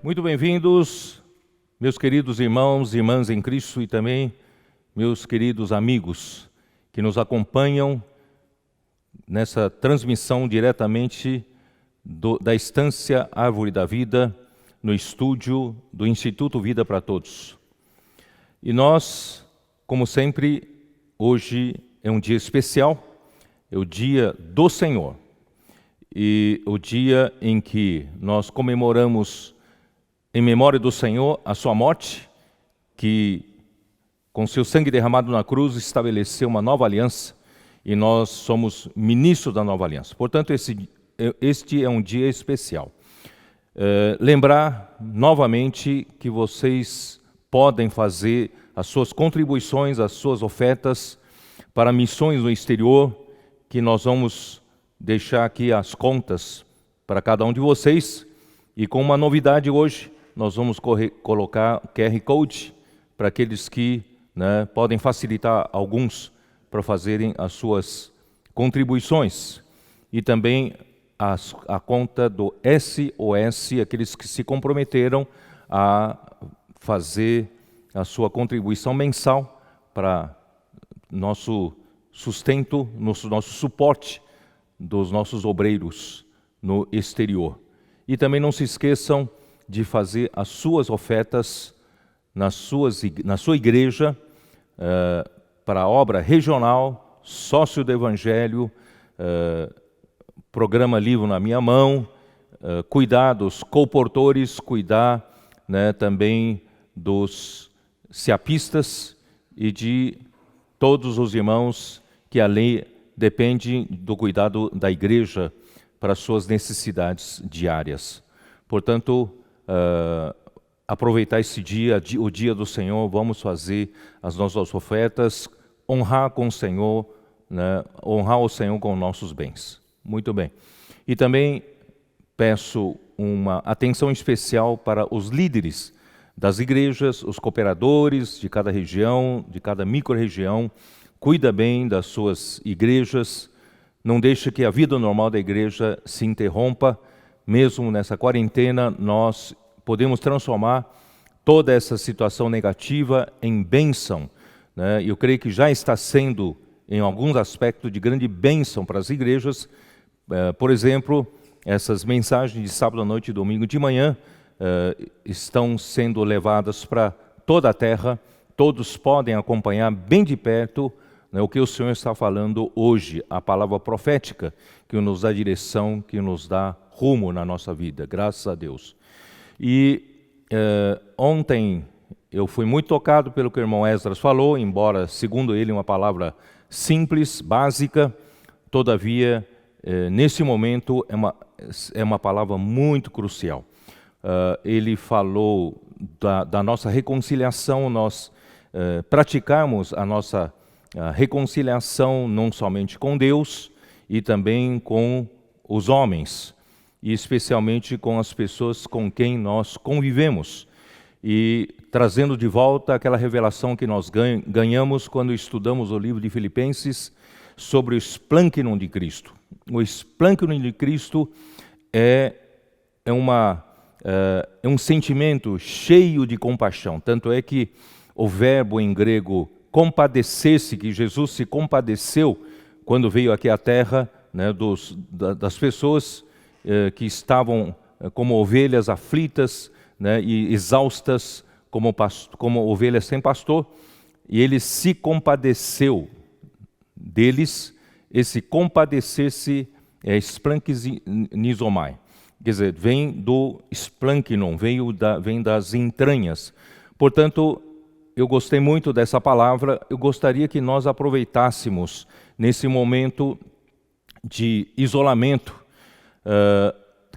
Muito bem-vindos, meus queridos irmãos e irmãs em Cristo e também meus queridos amigos que nos acompanham nessa transmissão diretamente da Estância Árvore da Vida, no estúdio do Instituto Vida para Todos. E nós, como sempre, hoje é um dia especial, é o dia do Senhor. E o dia em que nós comemoramos, em memória do Senhor, a sua morte, que com seu sangue derramado na cruz estabeleceu uma nova aliança, e nós somos ministros da nova aliança. Portanto, este é um dia especial. Lembrar novamente que vocês podem fazer as suas contribuições, as suas ofertas para missões no exterior, que nós vamos deixar aqui as contas para cada um de vocês. E com uma novidade hoje, nós vamos colocar QR Code para aqueles que podem facilitar alguns para fazerem as suas contribuições. E também a conta do SOS, aqueles que se comprometeram a fazer a sua contribuição mensal para nosso sustento, nosso suporte dos nossos obreiros no exterior. E também não se esqueçam de fazer as suas ofertas na sua igreja para a obra regional, Sócio do Evangelho, Programa Livro na Minha Mão, cuidar dos colportores, cuidar também dos ceapistas e de todos os irmãos que a lei depende do cuidado da igreja para suas necessidades diárias. Portanto, aproveitar esse dia, o dia do Senhor, vamos fazer as nossas ofertas, honrar com o Senhor, honrar o Senhor com nossos bens. Muito bem. E também peço uma atenção especial para os líderes das igrejas, os cooperadores de cada região, de cada micro-região. Cuida bem das suas igrejas, não deixe que a vida normal da igreja se interrompa. Mesmo nessa quarentena, nós podemos transformar toda essa situação negativa em bênção. Eu creio que já está sendo, em alguns aspectos, de grande bênção para as igrejas. Por exemplo, essas mensagens de sábado à noite e domingo de manhã estão sendo levadas para toda a terra. Todos podem acompanhar bem de perto o que o Senhor está falando hoje, a palavra profética que nos dá direção, que nos dá rumo na nossa vida, graças a Deus. E ontem eu fui muito tocado pelo que o irmão Esdras falou, embora, segundo ele, uma palavra simples, básica, todavia, nesse momento é uma palavra muito crucial. Ele falou da nossa reconciliação, nós praticarmos a nossa reconciliação não somente com Deus, e também com os homens, e especialmente com as pessoas com quem nós convivemos, e trazendo de volta aquela revelação que nós ganhamos quando estudamos o livro de Filipenses sobre o esplêncnon de Cristo. O esplêncnon de Cristo é um sentimento cheio de compaixão, tanto é que o verbo em grego compadecer-se, que Jesus se compadeceu quando veio aqui à terra, das pessoas que estavam como ovelhas aflitas e exaustas, como ovelhas sem pastor, e ele se compadeceu deles. Esse compadecer-se é splanchizomai, quer dizer, vem do esplêncnon, vem das entranhas. Portanto, eu gostei muito dessa palavra. Eu gostaria que nós aproveitássemos nesse momento de isolamento.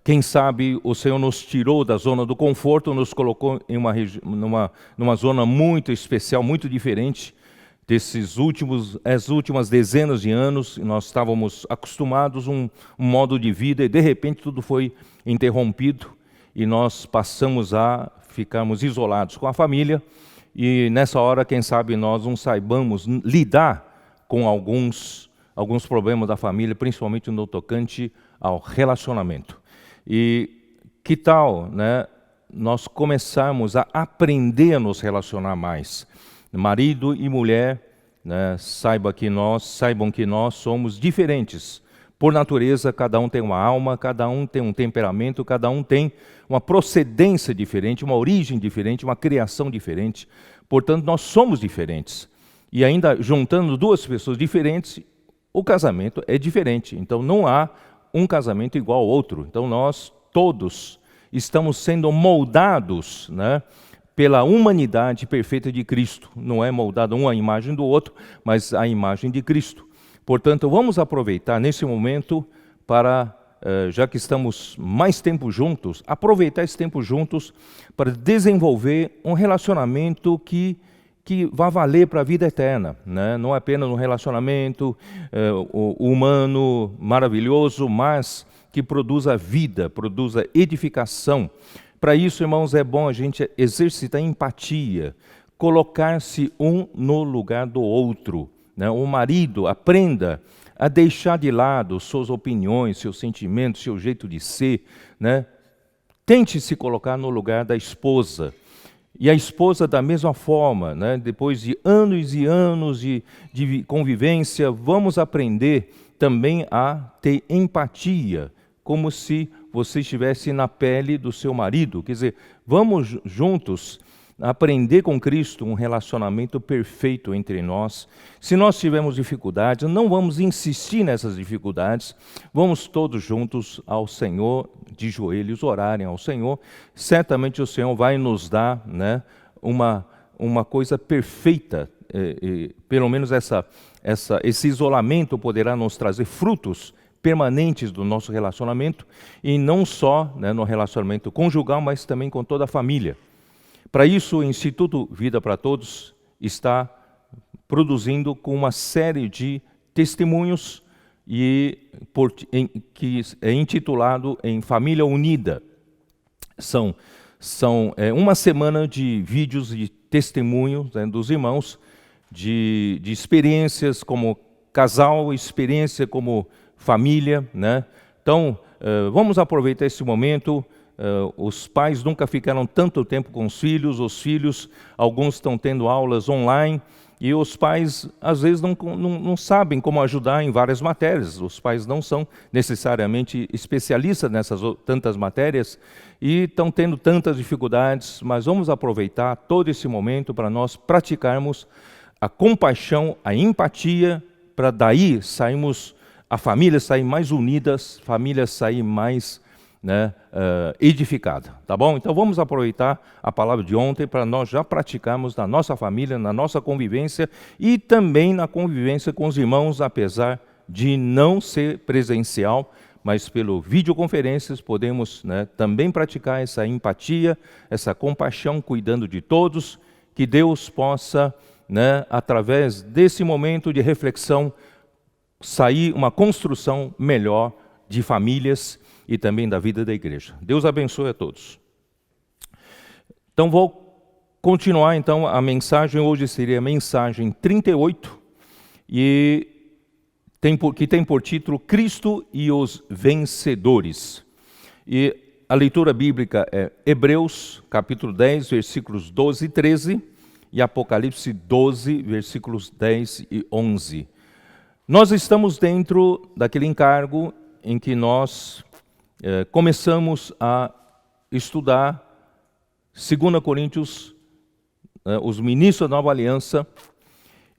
Quem sabe o Senhor nos tirou da zona do conforto, nos colocou em numa zona muito especial, muito diferente as últimas dezenas de anos. Nós estávamos acostumados a um modo de vida e de repente tudo foi interrompido e nós passamos a ficarmos isolados com a família. E nessa hora, quem sabe nós não saibamos lidar com alguns problemas da família, principalmente no tocante ao relacionamento. E que tal nós começarmos a aprender a nos relacionar mais. Marido e mulher, né, saibam que nós somos diferentes. Por natureza, cada um tem uma alma, cada um tem um temperamento, cada um tem uma procedência diferente, uma origem diferente, uma criação diferente. Portanto, nós somos diferentes. E ainda juntando duas pessoas diferentes, o casamento é diferente. Então, não há um casamento igual ao outro. Então, nós todos estamos sendo moldados, né, pela humanidade perfeita de Cristo. Não é moldado um à imagem do outro, mas a imagem de Cristo. Portanto, vamos aproveitar nesse momento para, já que estamos mais tempo juntos, aproveitar esse tempo juntos para desenvolver um relacionamento que vai valer para a vida eterna, né? Não é apenas um relacionamento humano maravilhoso, mas que produza vida, produza edificação. Para isso, irmãos, é bom a gente exercitar empatia, colocar-se um no lugar do outro. O marido aprenda a deixar de lado suas opiniões, seus sentimentos, seu jeito de ser, né? Tente se colocar no lugar da esposa. E a esposa da mesma forma, né? Depois de anos e anos de convivência, vamos aprender também a ter empatia, como se você estivesse na pele do seu marido. Quer dizer, vamos juntos aprender com Cristo um relacionamento perfeito entre nós. Se nós tivermos dificuldades, não vamos insistir nessas dificuldades, vamos todos juntos ao Senhor, de joelhos, orarem ao Senhor. Certamente o Senhor vai nos dar, né, uma coisa perfeita, pelo menos esse isolamento poderá nos trazer frutos permanentes do nosso relacionamento, e não só, né, no relacionamento conjugal, mas também com toda a família. Para isso, o Instituto Vida para Todos está produzindo com uma série de testemunhos que é intitulado em Família Unida. São uma semana de vídeos de testemunhos, né, dos irmãos, de experiências como casal, experiência como família, né? Então, vamos aproveitar esse momento. Os pais nunca ficaram tanto tempo com os filhos, alguns estão tendo aulas online, e os pais às vezes não sabem como ajudar em várias matérias. Os pais não são necessariamente especialistas nessas tantas matérias e estão tendo tantas dificuldades, mas vamos aproveitar todo esse momento para nós praticarmos a compaixão, a empatia, para daí a família sair mais unidas, a família sair mais, né, edificada, tá bom? Então vamos aproveitar a palavra de ontem para nós já praticarmos na nossa família, na nossa convivência e também na convivência com os irmãos, apesar de não ser presencial, mas pelo videoconferências podemos, né, também praticar essa empatia, essa compaixão, cuidando de todos, que Deus possa, né, através desse momento de reflexão, sair uma construção melhor de famílias e também da vida da igreja. Deus abençoe a todos. Então vou continuar então a mensagem. Hoje seria a mensagem 38 e que tem por título Cristo e os Vencedores. E a leitura bíblica é Hebreus capítulo 10, versículos 12 e 13 e Apocalipse 12, versículos 10 e 11. Nós estamos dentro daquele encargo em que nós começamos a estudar 2 Coríntios, os ministros da Nova Aliança,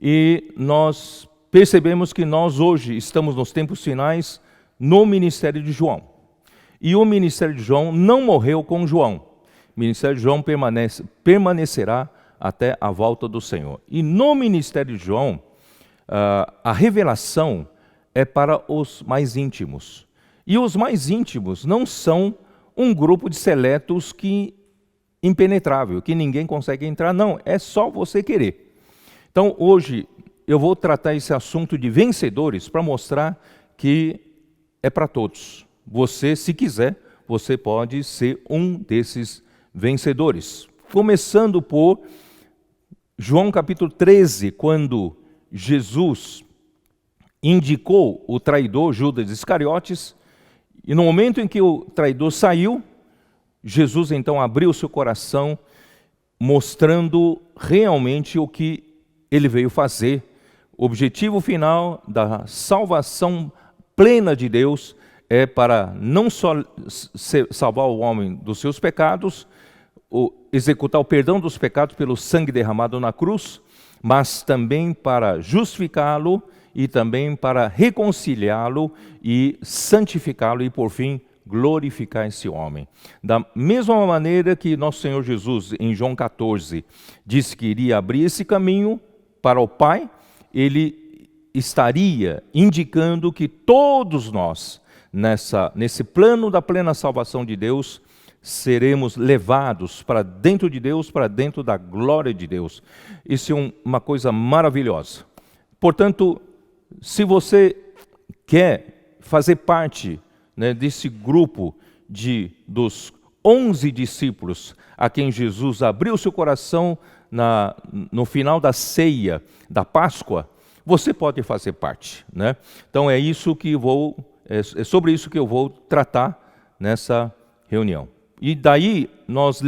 e nós percebemos que nós hoje estamos nos tempos finais no ministério de João. E o ministério de João não morreu com João. O ministério de João permanecerá até a volta do Senhor. E no ministério de João, a revelação é para os mais íntimos. E os mais íntimos não são um grupo de seletos impenetrável, que ninguém consegue entrar, não, é só você querer. Então, hoje, eu vou tratar esse assunto de vencedores para mostrar que é para todos. Você, se quiser, você pode ser um desses vencedores. Começando por João capítulo 13, quando Jesus indicou o traidor Judas Iscariotes, e no momento em que o traidor saiu, Jesus então abriu seu coração, mostrando realmente o que ele veio fazer. O objetivo final da salvação plena de Deus é para não só salvar o homem dos seus pecados, executar o perdão dos pecados pelo sangue derramado na cruz, mas também para justificá-lo e também para reconciliá-lo e santificá-lo e, por fim, glorificar esse homem. Da mesma maneira que nosso Senhor Jesus, em João 14, disse que iria abrir esse caminho para o Pai, ele estaria indicando que todos nós, nesse plano da plena salvação de Deus, seremos levados para dentro de Deus, para dentro da glória de Deus. Isso é uma coisa maravilhosa. Portanto, se você quer fazer parte, né, desse grupo dos 11 discípulos a quem Jesus abriu seu coração no final da ceia da Páscoa, você pode fazer parte, né? Então é sobre isso que eu vou tratar nessa reunião. E daí nós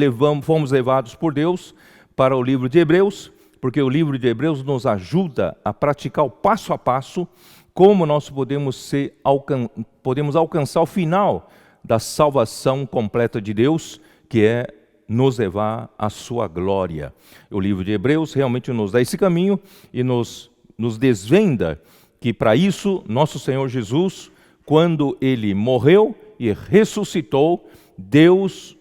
fomos levados por Deus para o livro de Hebreus, porque o livro de Hebreus nos ajuda a praticar o passo a passo como nós podemos alcançar o final da salvação completa de Deus, que é nos levar à sua glória. O livro de Hebreus realmente nos dá esse caminho e nos desvenda que para isso nosso Senhor Jesus, quando ele morreu e ressuscitou, Deus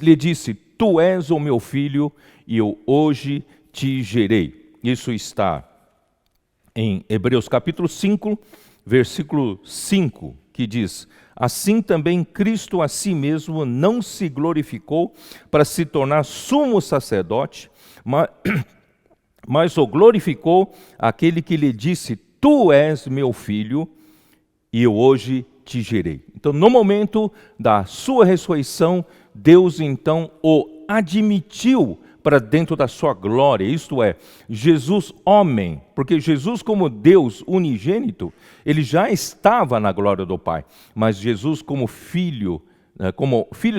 lhe disse: tu és o meu filho e eu hoje te gerei. Isso está em Hebreus capítulo 5, versículo 5, que diz: assim também Cristo a si mesmo não se glorificou para se tornar sumo sacerdote, mas o glorificou aquele que lhe disse: tu és meu filho e eu hoje te gerei. Então, no momento da sua ressurreição, Deus então o admitiu para dentro da sua glória, isto é, Jesus homem, porque Jesus como Deus unigênito, ele já estava na glória do Pai, mas Jesus como filho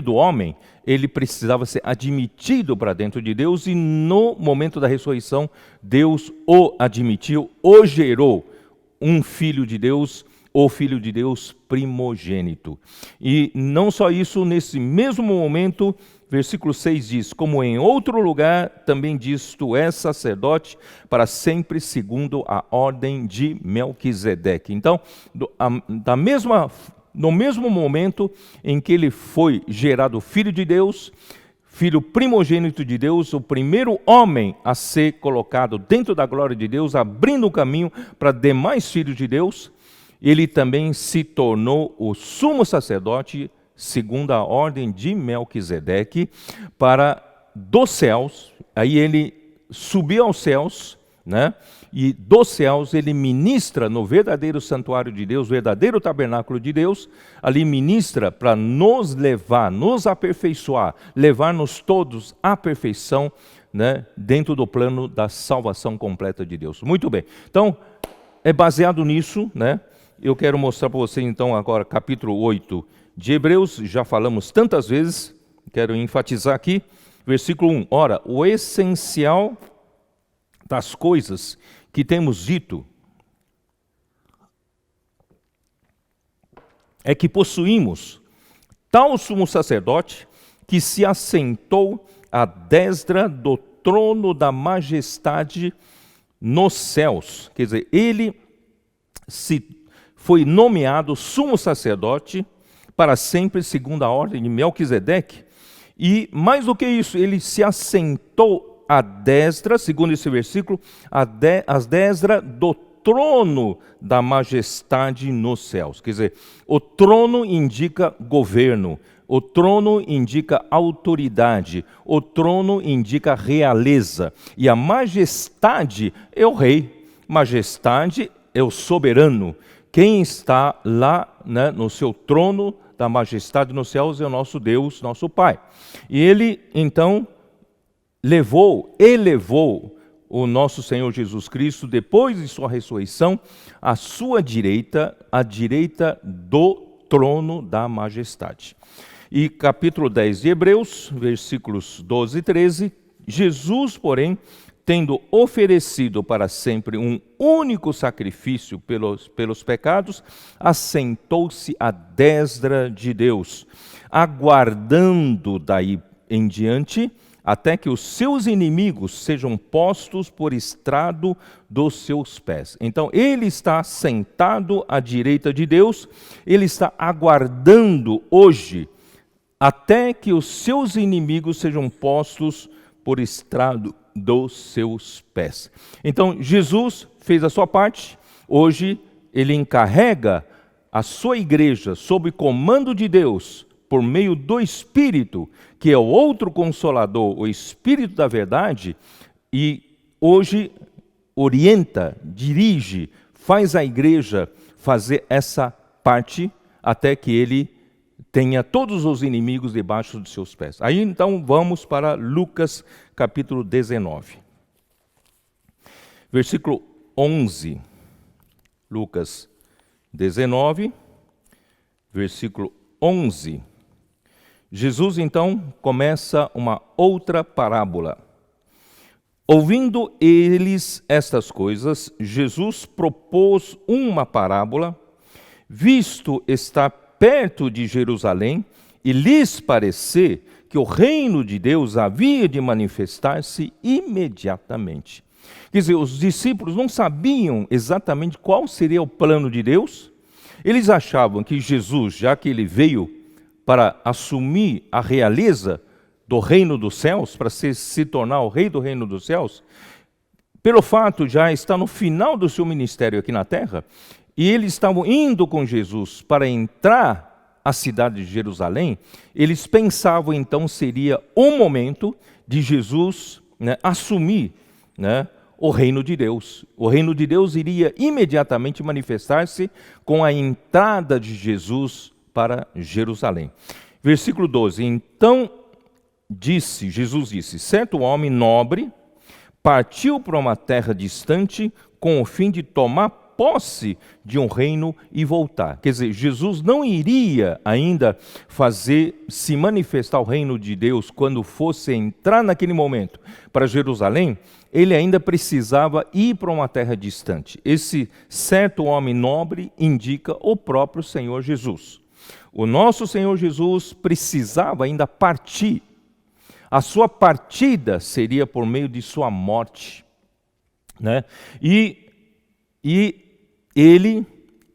do homem, ele precisava ser admitido para dentro de Deus e no momento da ressurreição, Deus o admitiu, o gerou, um filho de Deus, o Filho de Deus primogênito. E não só isso, nesse mesmo momento, versículo 6 diz: como em outro lugar também diz: tu és sacerdote para sempre segundo a ordem de Melquisedeque. Então, no mesmo momento em que ele foi gerado Filho de Deus, Filho primogênito de Deus, o primeiro homem a ser colocado dentro da glória de Deus, abrindo o caminho para demais filhos de Deus, ele também se tornou o sumo sacerdote, segundo a ordem de Melquisedeque, para dos céus. Aí ele subiu aos céus, né? E dos céus ele ministra no verdadeiro santuário de Deus, verdadeiro tabernáculo de Deus, ali ministra para nos levar, nos aperfeiçoar, levar-nos todos à perfeição, né? Dentro do plano da salvação completa de Deus. Muito bem, então é baseado nisso, né? Eu quero mostrar para você então agora capítulo 8 de Hebreus, já falamos tantas vezes, quero enfatizar aqui, versículo 1. Ora, o essencial das coisas que temos dito é que possuímos tal sumo sacerdote que se assentou à destra do trono da majestade nos céus. Quer dizer, ele foi nomeado sumo sacerdote para sempre, segundo a ordem de Melquisedeque, e mais do que isso, ele se assentou à destra, segundo esse versículo, à destra do trono da majestade nos céus. Quer dizer, o trono indica governo, o trono indica autoridade, o trono indica realeza, e a majestade é o rei, majestade é o soberano. Quem está lá, né, no seu trono da majestade nos céus é o nosso Deus, nosso Pai. E ele, então, elevou o nosso Senhor Jesus Cristo, depois de sua ressurreição, à sua direita, à direita do trono da majestade. E capítulo 10 de Hebreus, versículos 12 e 13, Jesus, porém, tendo oferecido para sempre um único sacrifício pelos pecados, assentou-se à destra de Deus, aguardando daí em diante até que os seus inimigos sejam postos por estrado dos seus pés. Então, ele está sentado à direita de Deus, ele está aguardando hoje até que os seus inimigos sejam postos por estrado dos seus pés. Então, Jesus fez a sua parte, hoje ele encarrega a sua igreja sob comando de Deus, por meio do Espírito, que é o outro Consolador, o Espírito da verdade, e hoje orienta, dirige, faz a igreja fazer essa parte até que ele tenha todos os inimigos debaixo de seus pés. Aí então vamos para Lucas capítulo 19. Versículo 11. Lucas 19, versículo 11. Jesus então começa uma outra parábola. Ouvindo eles estas coisas, Jesus propôs uma parábola, visto estar perto de Jerusalém, e lhes parecer que o reino de Deus havia de manifestar-se imediatamente. Quer dizer, os discípulos não sabiam exatamente qual seria o plano de Deus. Eles achavam que Jesus, já que ele veio para assumir a realeza do reino dos céus, para se tornar o rei do reino dos céus, pelo fato de já estar no final do seu ministério aqui na terra, e eles estavam indo com Jesus para entrar à cidade de Jerusalém, eles pensavam então seria o momento de Jesus assumir o reino de Deus. O reino de Deus iria imediatamente manifestar-se com a entrada de Jesus para Jerusalém. Versículo 12. Então Jesus disse, certo homem nobre partiu para uma terra distante com o fim de tomar posse de um reino e voltar. Quer dizer, Jesus não iria ainda fazer se manifestar o reino de Deus quando fosse entrar naquele momento para Jerusalém. Ele ainda precisava ir para uma terra distante. Esse certo homem nobre indica o próprio Senhor Jesus. O nosso Senhor Jesus precisava ainda partir. A sua partida seria por meio de sua morte, E ele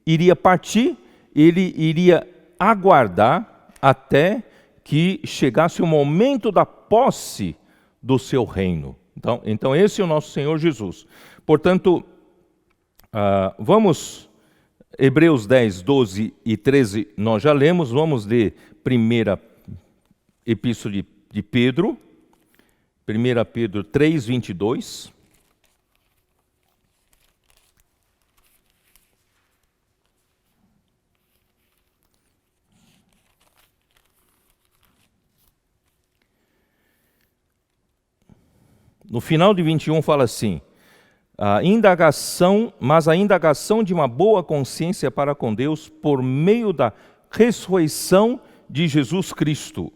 iria partir, ele iria aguardar até que chegasse o momento da posse do seu reino. Então esse é o nosso Senhor Jesus. Portanto, Hebreus 10, 12 e 13 nós já lemos, vamos ler primeira epístola de Pedro, 1 Pedro 3, 22. No final de 21 fala assim, mas a indagação de uma boa consciência para com Deus por meio da ressurreição de Jesus Cristo.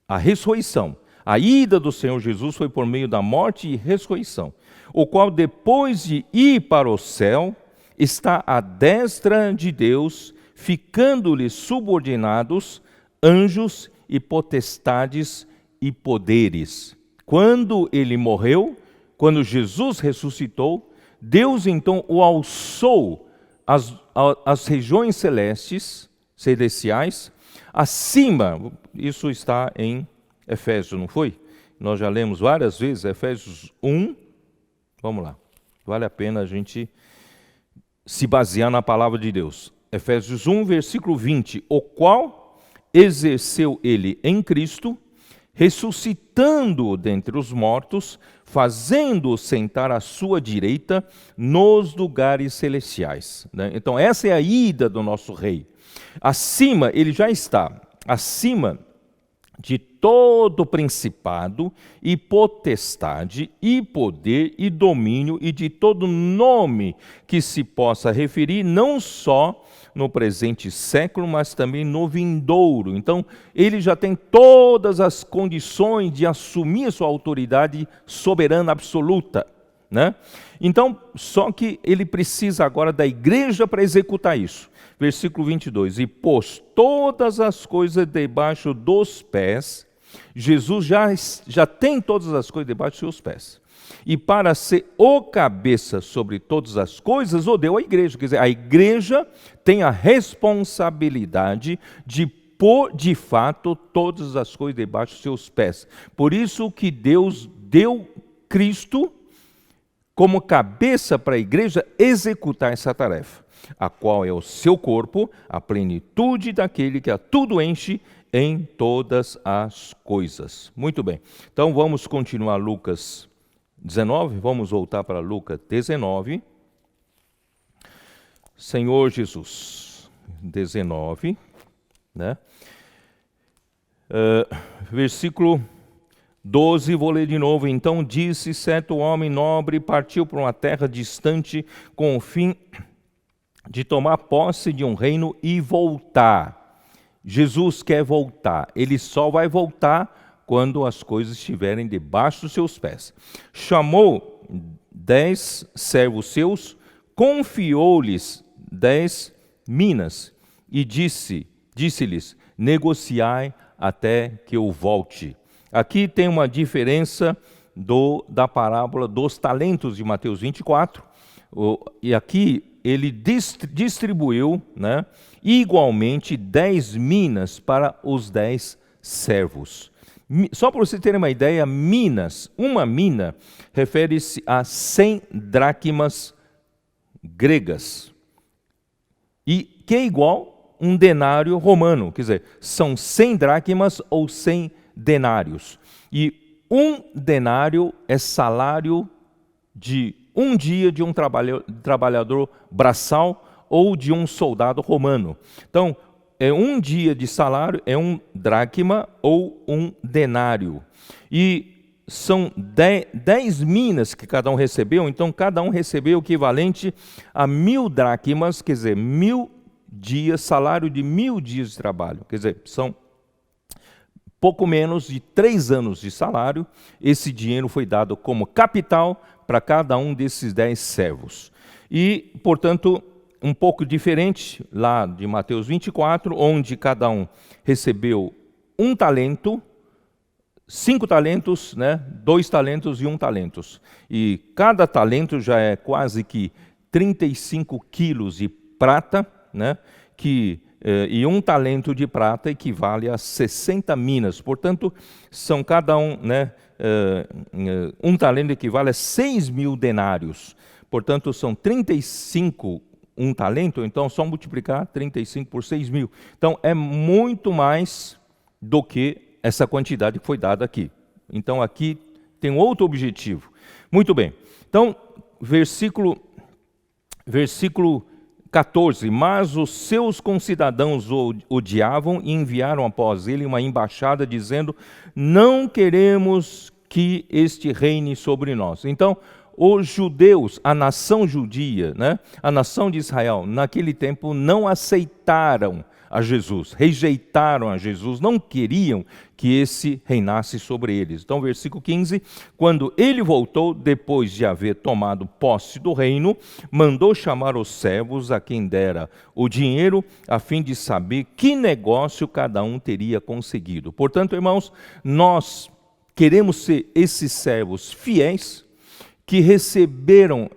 A ressurreição, a ida do Senhor Jesus foi por meio da morte e ressurreição, o qual depois de ir para o céu, está à destra de Deus, ficando-lhe subordinados anjos e potestades e poderes. Quando ele morreu, quando Jesus ressuscitou, Deus então o alçou às regiões celestiais, acima, isso está em Efésios, não foi? Nós já lemos várias vezes, Efésios 1, vamos lá, vale a pena a gente se basear na palavra de Deus. Efésios 1, versículo 20, o qual exerceu ele em Cristo, ressuscitando-o dentre os mortos, fazendo-o sentar à sua direita nos lugares celestiais. Então essa é a ida do nosso rei. Acima, ele já está, acima de todo principado e potestade e poder e domínio e de todo nome que se possa referir, não só no presente século, mas também no vindouro. Então, ele já tem todas as condições de assumir sua autoridade soberana absoluta, né? Então, só que ele precisa agora da igreja para executar isso. Versículo 22, e pôs todas as coisas debaixo dos pés. Jesus já tem todas as coisas debaixo dos seus pés. E para ser o cabeça sobre todas as coisas, o deu à igreja. Quer dizer, a igreja tem a responsabilidade de pôr de fato todas as coisas debaixo dos seus pés. Por isso que Deus deu Cristo como cabeça para a igreja executar essa tarefa, a qual é o seu corpo, a plenitude daquele que a tudo enche em todas as coisas. Muito bem, então vamos continuar Lucas 19, vamos voltar para Lucas 19. Senhor Jesus, 19, né? Versículo 12, vou ler de novo. Então disse certo homem nobre, partiu para uma terra distante com o fim de tomar posse de um reino e voltar. Jesus quer voltar, ele só vai voltar quando as coisas estiverem debaixo dos seus pés. Chamou 10 servos seus, confiou-lhes 10 minas e disse-lhes, negociai até que eu volte. Aqui tem uma diferença da parábola dos talentos de Mateus 24, e aqui ele distribuiu, né, igualmente 10 minas para os 10 servos. Só para você ter uma ideia, uma mina refere-se a 100 dracmas gregas, e que é igual um denário romano, quer dizer, são 100 dracmas ou 100 denários. E um denário é salário de um dia de um trabalhador braçal ou de um soldado romano. Então, um dia de salário é um dracma ou um denário. E são 10 minas que cada um recebeu, então cada um recebeu o equivalente a 1000 dracmas, quer dizer, 1000 dias, salário de 1000 dias de trabalho. Quer dizer, são pouco menos de 3 anos de salário. Esse dinheiro foi dado como capital para cada um desses 10 servos. E, portanto, um pouco diferente lá de Mateus 24, onde cada um recebeu 1 talento, 5 talentos, né, 2 talentos e 1 talento. E cada talento já é quase que 35 quilos de prata, né, e 1 talento de prata equivale a 60 minas. Portanto, são cada um, né, 1 talento equivale a 6.000 denários. Portanto, são 35 1 talento, então só multiplicar 35 por 6.000. Então, é muito mais do que essa quantidade que foi dada aqui. Então, aqui tem outro objetivo. Muito bem. Então, versículo 14, mas os seus concidadãos o odiavam e enviaram após ele uma embaixada dizendo, não queremos que este reine sobre nós. Então, os judeus, a nação judia, né, a nação de Israel, naquele tempo não aceitaram a Jesus, rejeitaram a Jesus, não queriam que esse reinasse sobre eles. Então, versículo 15, quando ele voltou, depois de haver tomado posse do reino, mandou chamar os servos a quem dera o dinheiro, a fim de saber que negócio cada um teria conseguido. Portanto, irmãos, nós queremos ser esses servos fiéis, que receberam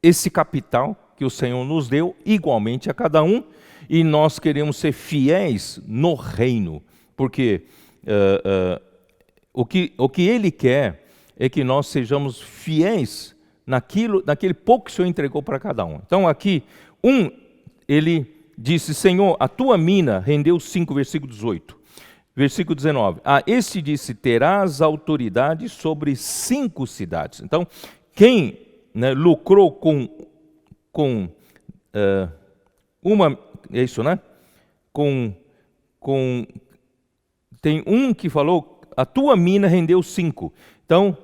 esse capital que o Senhor nos deu, igualmente a cada um, e nós queremos ser fiéis no reino, porque o que Ele quer é que nós sejamos fiéis naquele pouco que o Senhor entregou para cada um. Então aqui, ele disse, Senhor, a tua mina rendeu 5, versículo 18. Versículo 19, este disse, terás autoridade sobre 5 cidades. Então, quem, né, lucrou com uma, é isso, né? Com Tem um que falou, a tua mina rendeu 5. Então,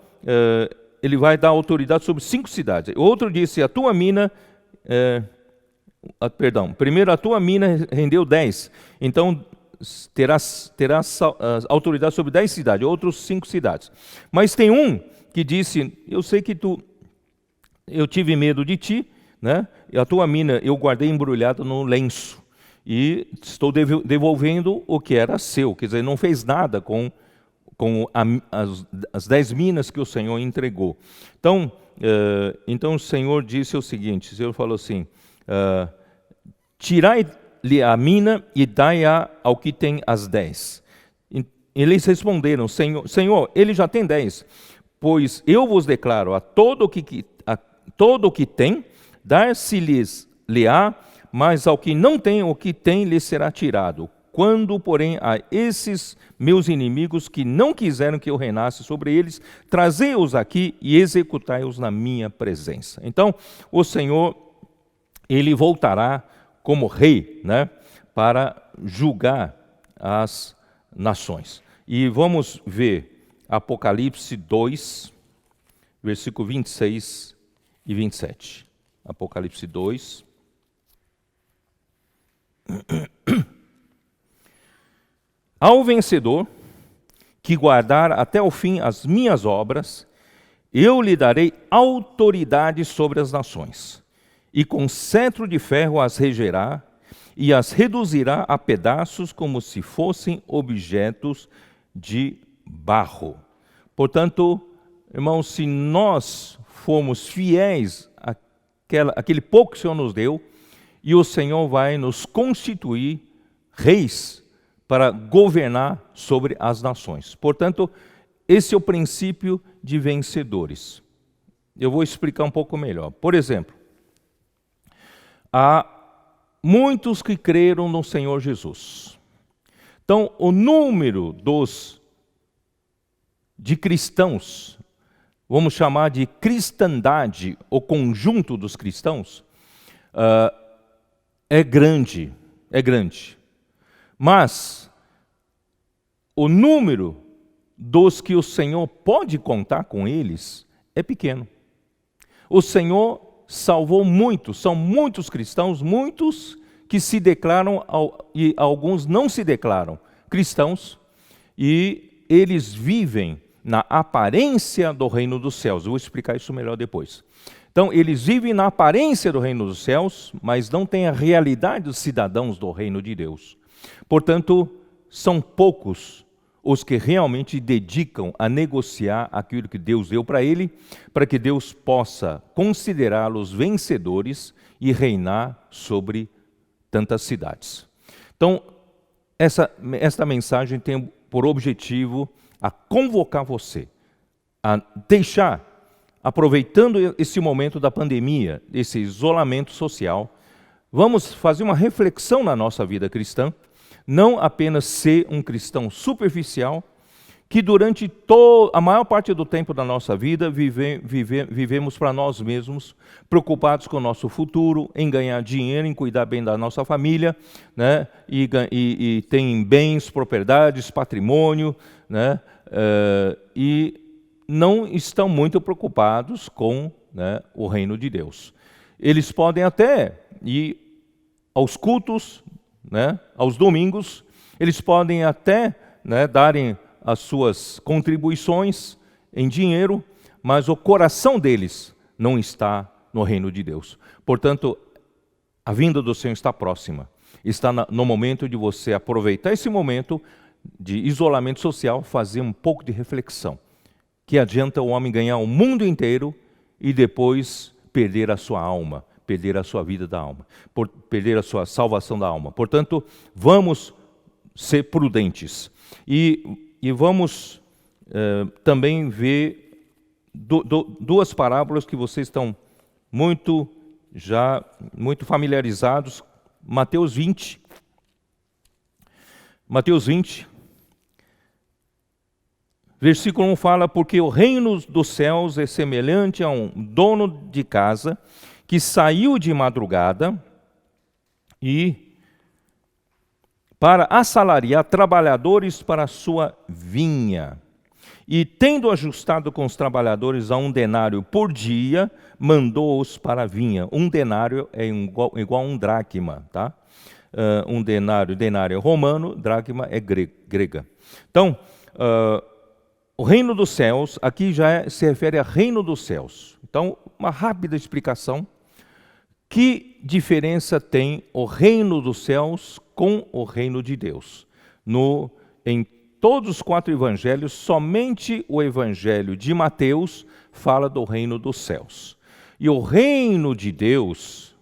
ele vai dar autoridade sobre 5 cidades. Outro disse, a tua mina... primeiro a tua mina rendeu 10. Então, terás autoridade sobre 10 cidades, outros 5 cidades. Mas tem um que disse, eu sei que eu tive medo de ti, né? E a tua mina eu guardei embrulhada no lenço. E estou devolvendo o que era seu. Quer dizer, não fez nada com as 10 minas que o Senhor entregou. Então o Senhor disse o seguinte, o Senhor falou assim, tirai-lhe a mina e dai-a ao que tem as 10. Eles responderam, Senhor, ele já tem 10, pois eu vos declaro a todo o que tem, dar-se-lhes-á, mas ao que não tem, o que tem lhe será tirado. Quando, porém, a esses meus inimigos que não quiseram que eu reinasse sobre eles, trazei-os aqui e executai-os na minha presença. Então, o Senhor, ele voltará como rei, né, para julgar as nações. E vamos ver Apocalipse 2, versículo 26 e 27. Apocalipse 2. Ao vencedor que guardar até o fim as minhas obras, eu lhe darei autoridade sobre as nações, e com cetro de ferro as regerá, e as reduzirá a pedaços como se fossem objetos de barro. Portanto, irmãos, se nós formos fiéis àquele pouco que o Senhor nos deu, e o Senhor vai nos constituir reis para governar sobre as nações. Portanto, esse é o princípio de vencedores. Eu vou explicar um pouco melhor. Por exemplo, há muitos que creram no Senhor Jesus. Então, o número de cristãos, vamos chamar de cristandade, o conjunto dos cristãos, é grande. Mas o número dos que o Senhor pode contar com eles é pequeno. O Senhor salvou muitos, são muitos cristãos, muitos que se declaram e alguns não se declaram cristãos, e eles vivem na aparência do reino dos céus. Eu vou explicar isso melhor depois. Então, eles vivem na aparência do reino dos céus, mas não têm a realidade dos cidadãos do reino de Deus. Portanto, são poucos os que realmente dedicam a negociar aquilo que Deus deu para ele, para que Deus possa considerá-los vencedores e reinar sobre tantas cidades. Então, esta mensagem tem por objetivo a convocar você, a deixar, aproveitando esse momento da pandemia, esse isolamento social, vamos fazer uma reflexão na nossa vida cristã, não apenas ser um cristão superficial, que durante a maior parte do tempo da nossa vida vivemos para nós mesmos, preocupados com o nosso futuro, em ganhar dinheiro, em cuidar bem da nossa família, né? E tem bens, propriedades, patrimônio, né? E não estão muito preocupados com, né, o reino de Deus. Eles podem até ir aos cultos, né, aos domingos, eles podem até, né, darem as suas contribuições em dinheiro, mas o coração deles não está no reino de Deus. Portanto, a vinda do Senhor está próxima. Está no momento de você aproveitar esse momento de isolamento social, fazer um pouco de reflexão. Que adianta o homem ganhar o mundo inteiro e depois perder a sua alma, perder a sua vida da alma, perder a sua salvação da alma. Portanto, vamos ser prudentes. E vamos também ver duas parábolas que vocês estão muito familiarizados. Mateus 20. Mateus 20. Versículo 1 fala, porque o reino dos céus é semelhante a um dono de casa que saiu de madrugada e para assalariar trabalhadores para a sua vinha. E, tendo ajustado com os trabalhadores a 1 denário por dia, mandou-os para a vinha. 1 denário é igual a 1 dracma, tá? 1 denário é romano, dracma é grega. Então, o reino dos céus, aqui se refere a reino dos céus. Então, uma rápida explicação. Que diferença tem o reino dos céus com o reino de Deus? Em todos os 4 evangelhos, somente o evangelho de Mateus fala do reino dos céus. E o reino de Deus,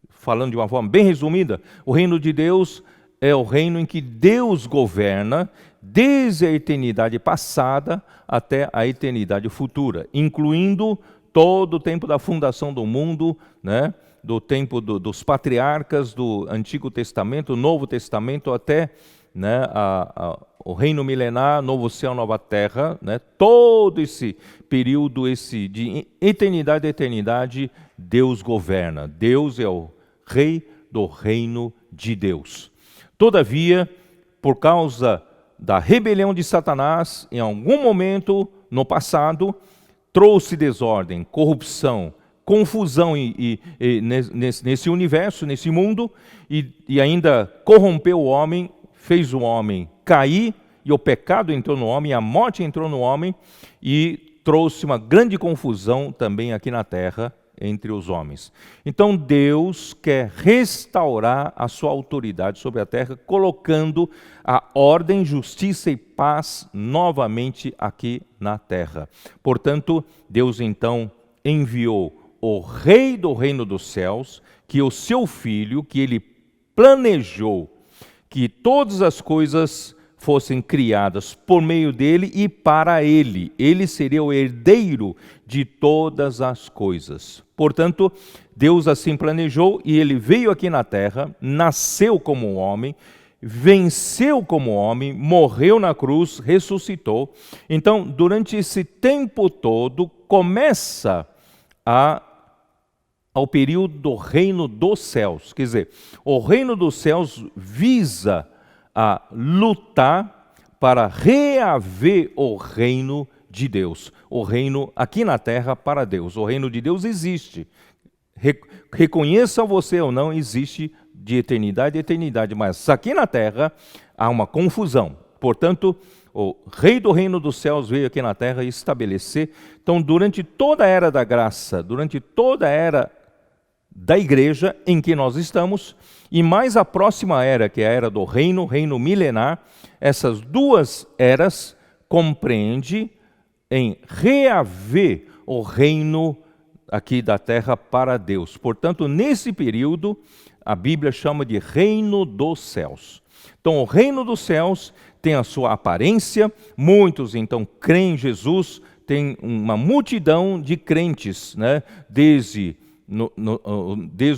falando de uma forma bem resumida, o reino de Deus é o reino em que Deus governa desde a eternidade passada até a eternidade futura, incluindo todo o tempo da fundação do mundo, né? Do tempo dos patriarcas, do Antigo Testamento, Novo Testamento, até, né, o reino milenar, novo céu, nova terra, né? Todo esse período de eternidade a eternidade, Deus governa. Deus é o rei do reino de Deus. Todavia, por causa da rebelião de Satanás, em algum momento no passado, trouxe desordem, corrupção, confusão nesse universo, nesse mundo, e ainda corrompeu o homem, fez o homem cair, e o pecado entrou no homem, a morte entrou no homem, e trouxe uma grande confusão também aqui na terra, entre os homens. Então Deus quer restaurar a sua autoridade sobre a terra, colocando a ordem, justiça e paz novamente aqui na terra. Portanto, Deus então enviou o rei do reino dos céus, que o seu filho, que ele planejou que todas as coisas fossem criadas por meio dele e para ele. Ele seria o herdeiro de todas as coisas. Portanto, Deus assim planejou e ele veio aqui na terra, nasceu como um homem, venceu como homem, morreu na cruz, ressuscitou. Então, durante esse tempo todo, começa ao período do reino dos céus. Quer dizer, o reino dos céus visa a lutar para reaver o reino de Deus. O reino aqui na terra para Deus. O reino de Deus existe. Reconheça você ou não, existe de eternidade a eternidade. Mas aqui na terra há uma confusão. Portanto, o rei do reino dos céus veio aqui na terra estabelecer. Então, durante toda a era da graça, durante toda a era da igreja em que nós estamos, e mais a próxima era, que é a era do reino milenar, essas duas eras compreende em reaver o reino aqui da terra para Deus. Portanto, nesse período, a Bíblia chama de reino dos céus. Então, o reino dos céus tem a sua aparência, muitos então creem em Jesus, tem uma multidão de crentes, né? Desde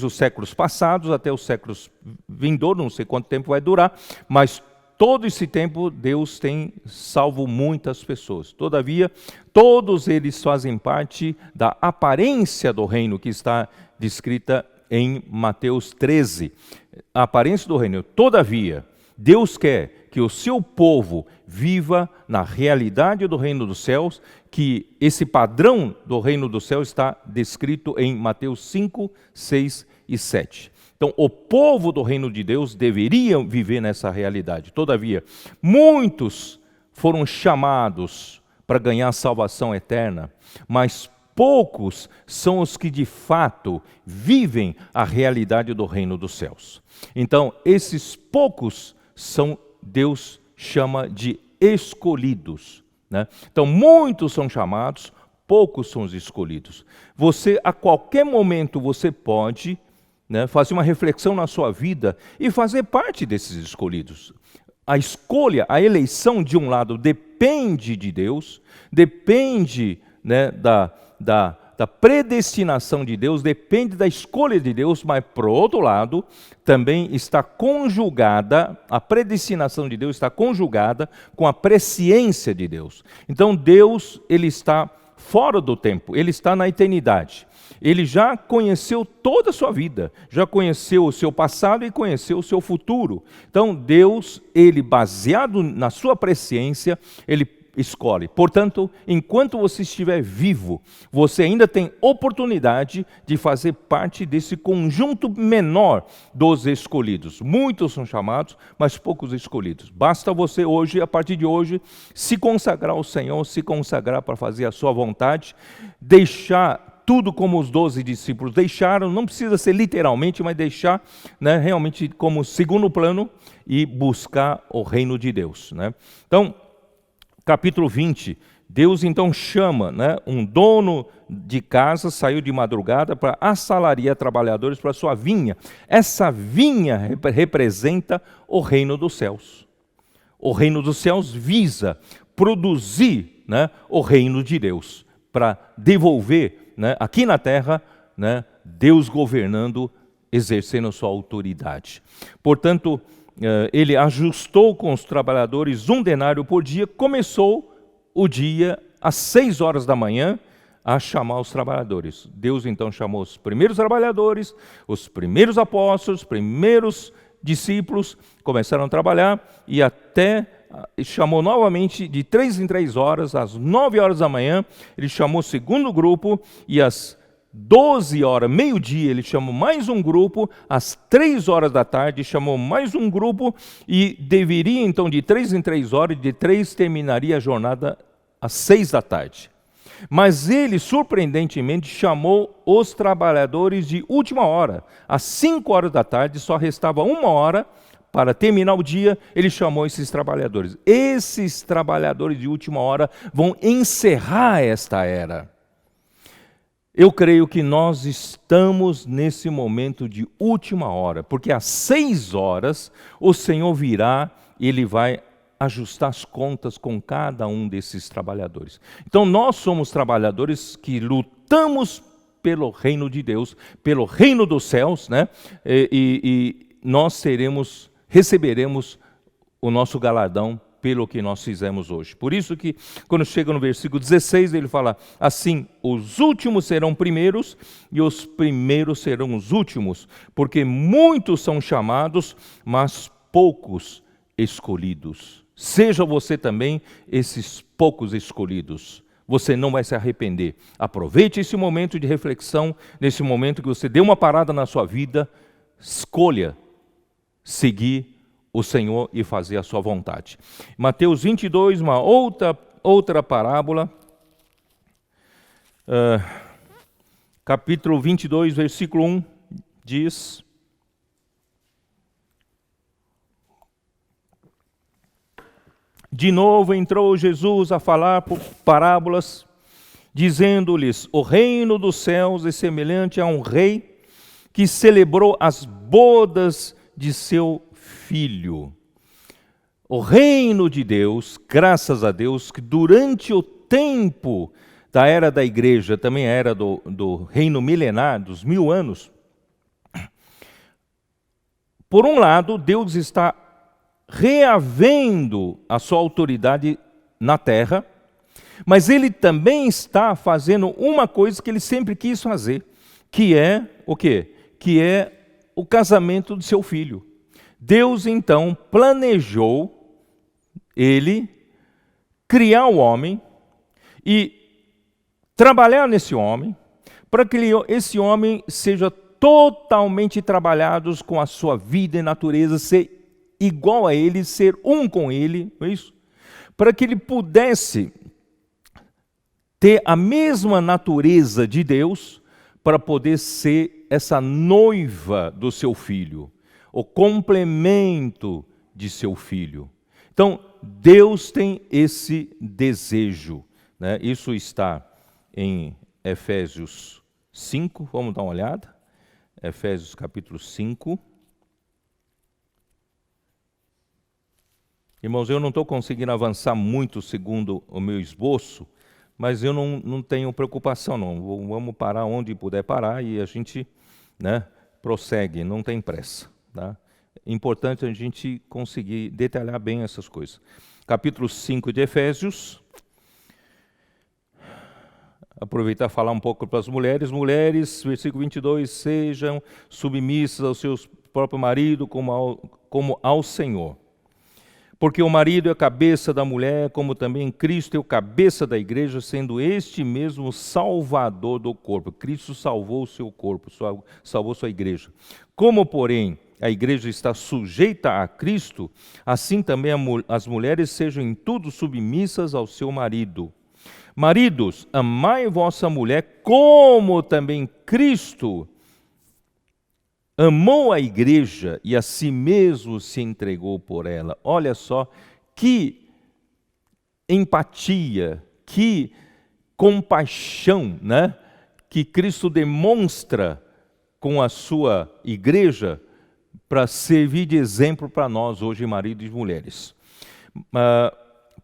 os séculos passados até os séculos vindouros, não sei quanto tempo vai durar, mas todo esse tempo Deus tem salvo muitas pessoas. Todavia, todos eles fazem parte da aparência do reino que está descrita em Mateus 13. A aparência do reino. Todavia, Deus quer que o seu povo viva na realidade do reino dos céus, que esse padrão do reino dos céus está descrito em Mateus 5, 6 e 7. Então, o povo do reino de Deus deveria viver nessa realidade. Todavia, muitos foram chamados para ganhar salvação eterna, mas poucos são os que de fato vivem a realidade do reino dos céus. Então, esses poucos Deus chama de escolhidos, né? Então, muitos são chamados, poucos são os escolhidos. Você, a qualquer momento, você pode, né, fazer uma reflexão na sua vida e fazer parte desses escolhidos. A escolha, a eleição, de um lado, depende de Deus, depende, né, da predestinação de Deus, depende da escolha de Deus, mas, por outro lado, também está conjugada, a predestinação de Deus está conjugada com a presciência de Deus. Então, Deus, ele está fora do tempo, ele está na eternidade. Ele já conheceu toda a sua vida, já conheceu o seu passado e conheceu o seu futuro. Então Deus, ele baseado na sua presciência, ele escolhe. Portanto, enquanto você estiver vivo, você ainda tem oportunidade de fazer parte desse conjunto menor dos escolhidos. Muitos são chamados, mas poucos escolhidos. Basta você hoje, a partir de hoje, se consagrar ao Senhor, se consagrar para fazer a sua vontade, deixar tudo como os 12 discípulos deixaram, não precisa ser literalmente, mas deixar, né, realmente como segundo plano e buscar o reino de Deus, né? Então, capítulo 20, Deus então chama, né, um dono de casa, saiu de madrugada para assalariar trabalhadores para sua vinha. Essa vinha representa o reino dos céus. O reino dos céus visa produzir, né, o reino de Deus, para devolver, né, aqui na terra, né, Deus governando, exercendo sua autoridade. Portanto, ele ajustou com os trabalhadores 1 denário por dia, começou o dia às 6 horas da manhã a chamar os trabalhadores. Deus então chamou os primeiros trabalhadores, os primeiros apóstolos, os primeiros discípulos, começaram a trabalhar e até chamou novamente de 3 em 3 horas, às 9 horas da manhã, ele chamou o segundo grupo e às 12 horas, meio-dia, ele chamou mais um grupo, às 3 horas da tarde chamou mais um grupo e deveria então de 3 em 3 horas, de 3 terminaria a jornada às 6 da tarde. Mas ele, surpreendentemente, chamou os trabalhadores de última hora, às 5 horas da tarde, só restava 1 hora para terminar o dia, ele chamou esses trabalhadores. Esses trabalhadores de última hora vão encerrar esta era. Eu creio que nós estamos nesse momento de última hora, porque às 6 horas o Senhor virá e Ele vai ajustar as contas com cada um desses trabalhadores. Então nós somos trabalhadores que lutamos pelo reino de Deus, pelo reino dos céus, né? E nós receberemos o nosso galardão pelo que nós fizemos hoje. Por isso que, quando chega no versículo 16, ele fala, assim, os últimos serão primeiros e os primeiros serão os últimos, porque muitos são chamados, mas poucos escolhidos. Seja você também esses poucos escolhidos. Você não vai se arrepender. Aproveite esse momento de reflexão, nesse momento que você deu uma parada na sua vida, escolha seguir o Senhor e fazer a sua vontade. Mateus 22, uma outra parábola, capítulo 22, versículo 1, diz: de novo entrou Jesus a falar por parábolas, dizendo-lhes, o reino dos céus é semelhante a um rei que celebrou as bodas de seu filho. O reino de Deus, graças a Deus, que durante o tempo da era da igreja, também a era do reino milenar, dos 1000 anos, por um lado, Deus está reavendo a sua autoridade na terra, mas Ele também está fazendo uma coisa que Ele sempre quis fazer, que é o quê? Que é o casamento do seu filho. Deus, então, planejou Ele criar o homem e trabalhar nesse homem, para que esse homem seja totalmente trabalhado com a sua vida e natureza, ser igual a Ele, ser um com Ele, não é isso? Para que ele pudesse ter a mesma natureza de Deus, para poder ser essa noiva do seu filho, o complemento de seu filho. Então, Deus tem esse desejo, né? Isso está em Efésios 5, vamos dar uma olhada. Efésios capítulo 5. Irmãos, eu não estou conseguindo avançar muito segundo o meu esboço, mas eu não tenho preocupação, não. Vamos parar onde puder parar e a gente, né, prossegue, não tem pressa. Tá? É importante a gente conseguir detalhar bem essas coisas. Capítulo 5 de Efésios, aproveitar e falar um pouco para as mulheres. Mulheres, versículo 22, sejam submissas ao seu próprio marido como ao Senhor. Porque o marido é a cabeça da mulher, como também Cristo é o cabeça da igreja, sendo este mesmo salvador do corpo. Cristo salvou o seu corpo, salvou sua igreja. Como, porém, a igreja está sujeita a Cristo, assim também as mulheres sejam em tudo submissas ao seu marido. Maridos, amai vossa mulher, como também Cristo amou a igreja e a si mesmo se entregou por ela. Olha só que empatia, que compaixão, né, que Cristo demonstra com a sua igreja para servir de exemplo para nós hoje, maridos e mulheres.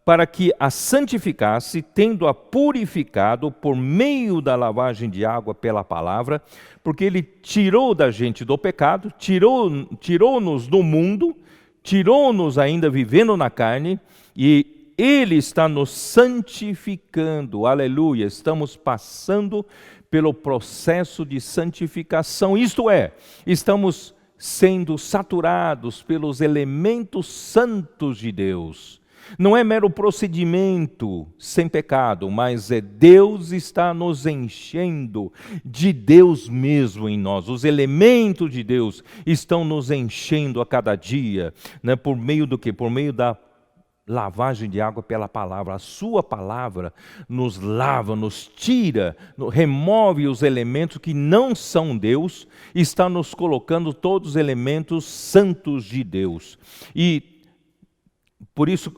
Para que a santificasse, tendo-a purificado por meio da lavagem de água pela palavra, porque ele tirou da gente do pecado, tirou-nos do mundo, tirou-nos ainda vivendo na carne, e ele está nos santificando, aleluia, estamos passando pelo processo de santificação, isto é, estamos sendo saturados pelos elementos santos de Deus. Não é mero procedimento sem pecado, mas Deus está nos enchendo de Deus mesmo em nós. Os elementos de Deus estão nos enchendo a cada dia, né? Por meio do quê? Por meio da lavagem de água pela palavra. A sua palavra nos lava, nos tira, remove os elementos que não são Deus, está nos colocando todos os elementos santos de Deus. E por isso,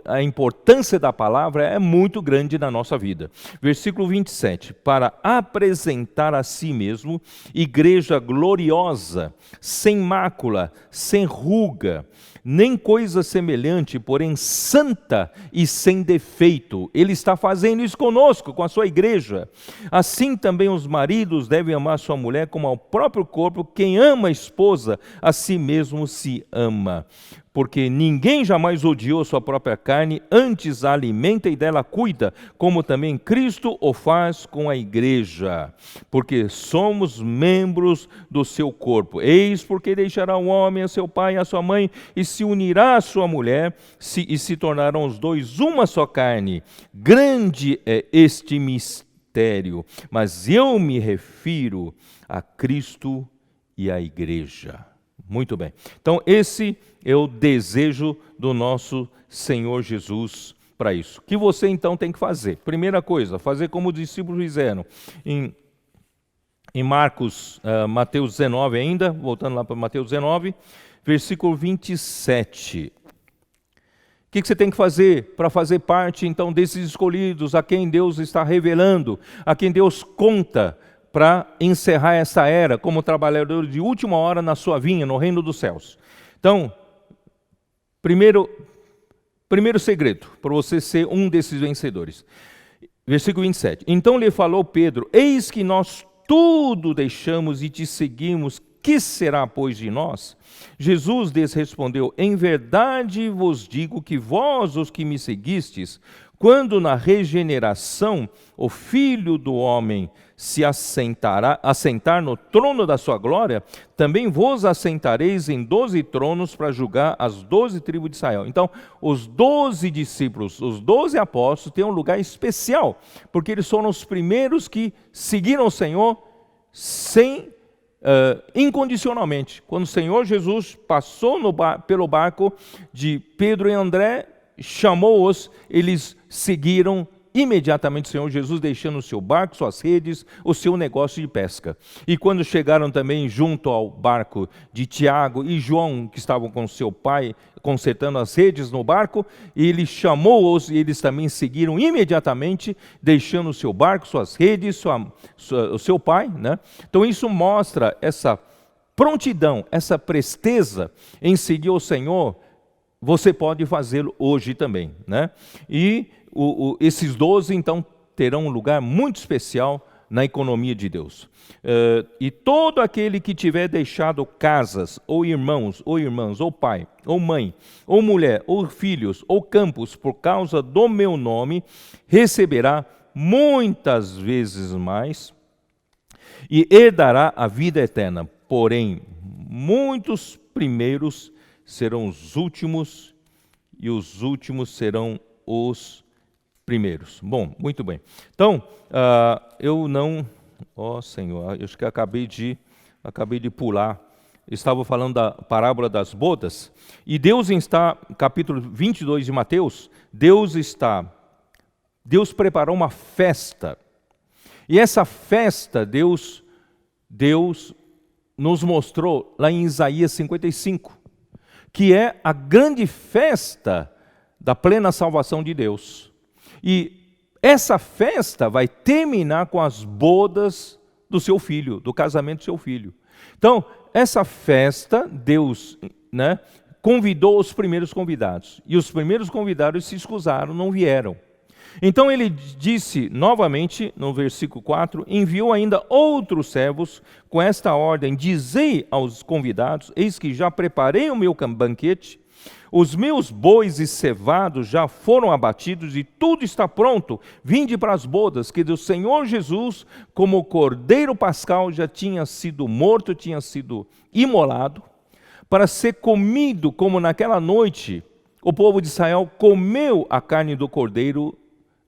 a importância da palavra é muito grande na nossa vida. Versículo 27, para apresentar a si mesmo igreja gloriosa, sem mácula, sem ruga, nem coisa semelhante, porém santa e sem defeito. Ele está fazendo isso conosco, com a sua igreja. Assim também os maridos devem amar sua mulher como ao próprio corpo. Quem ama a esposa, a si mesmo se ama. Porque ninguém jamais odiou sua própria carne, antes a alimenta e dela cuida, como também Cristo o faz com a igreja, porque somos membros do seu corpo. Eis porque deixará o homem a seu pai e a sua mãe, e se unirá à sua mulher, e se tornarão os dois uma só carne. Grande é este mistério, mas eu me refiro a Cristo e à igreja. Muito bem. Então, esse é o desejo do nosso Senhor Jesus para isso. O que você, então, tem que fazer? Primeira coisa, fazer como os discípulos fizeram. Em Mateus 19 ainda, voltando lá para Mateus 19, versículo 27. O que você tem que fazer para fazer parte, então, desses escolhidos, a quem Deus está revelando, a quem Deus conta, para encerrar essa era como trabalhador de última hora na sua vinha, no reino dos céus. Então, primeiro segredo, para você ser um desses vencedores. Versículo 27. Então lhe falou Pedro, eis que nós tudo deixamos e te seguimos, que será, pois, de nós? Jesus lhes respondeu, em verdade vos digo que vós, os que me seguistes, quando na regeneração o Filho do Homem se assentar no trono da sua glória, também vos assentareis em 12 tronos para julgar as 12 tribos de Israel. Então, os 12 discípulos, os 12 apóstolos têm um lugar especial, porque eles foram os primeiros que seguiram o Senhor incondicionalmente. Quando o Senhor Jesus passou pelo barco de Pedro e André, chamou-os, eles seguiram imediatamente o Senhor Jesus, deixando o seu barco, suas redes, o seu negócio de pesca. E quando chegaram também junto ao barco de Tiago e João, que estavam com seu pai, consertando as redes no barco, ele chamou-os e eles também seguiram imediatamente, deixando o seu barco, suas redes, o seu pai, né? Então isso mostra essa prontidão, essa presteza em seguir o Senhor. Você pode fazê-lo hoje também, né? E esses 12, então, terão um lugar muito especial na economia de Deus. E todo aquele que tiver deixado casas, ou irmãos, ou irmãs, ou pai, ou mãe, ou mulher, ou filhos, ou campos, por causa do meu nome, receberá muitas vezes mais e herdará a vida eterna. Porém, muitos primeiros serão os últimos e os últimos serão os primeiros. Bom, muito bem. Então, eu não... Senhor, eu acho que acabei de pular. Estava falando da parábola das bodas. E Deus está, capítulo 22 de Mateus, Deus preparou uma festa. E essa festa, Deus nos mostrou lá em Isaías 55, que é a grande festa da plena salvação de Deus. E essa festa vai terminar com as bodas do seu filho, do casamento do seu filho. Então, essa festa, Deus, convidou os primeiros convidados. E os primeiros convidados se escusaram, não vieram. Então ele disse novamente, no versículo 4, enviou ainda outros servos com esta ordem: dizei aos convidados, eis que já preparei o meu banquete, os meus bois e cevados já foram abatidos e tudo está pronto. Vinde para as bodas, que do Senhor Jesus, como o cordeiro pascal, já tinha sido morto, tinha sido imolado, para ser comido, como naquela noite o povo de Israel comeu a carne do cordeiro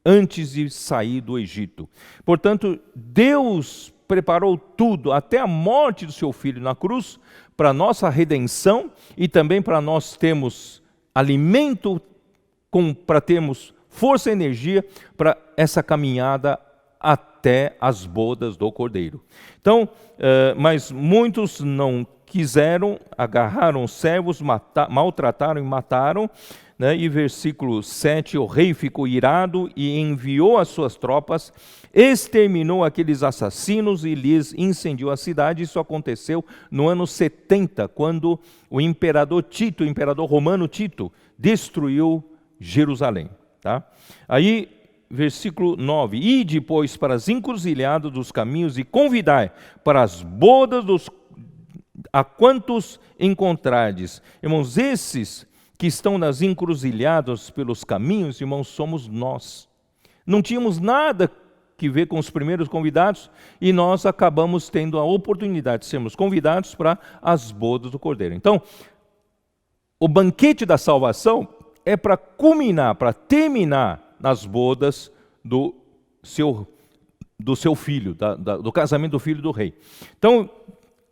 antes de sair do Egito. Portanto, Deus preparou tudo, até a morte do seu filho na cruz, para nossa redenção e também para nós termos alimento, para termos força e energia para essa caminhada até as bodas do Cordeiro. Então, mas muitos não quiseram, agarraram os servos, maltrataram e mataram. E versículo 7, o rei ficou irado e enviou as suas tropas, exterminou aqueles assassinos e lhes incendiou a cidade. Isso aconteceu no ano 70, quando o imperador Tito, o imperador romano Tito, destruiu Jerusalém. Tá? Aí, versículo 9, ide, pois, para as encruzilhadas dos caminhos e convidai para as bodas a quantos encontrardes. Irmãos, esses que estão nas encruzilhadas pelos caminhos, irmãos, somos nós. Não tínhamos nada que ver com os primeiros convidados e nós acabamos tendo a oportunidade de sermos convidados para as bodas do Cordeiro. Então, o banquete da salvação é para culminar, para terminar nas bodas do seu filho, do casamento do filho do rei. Então,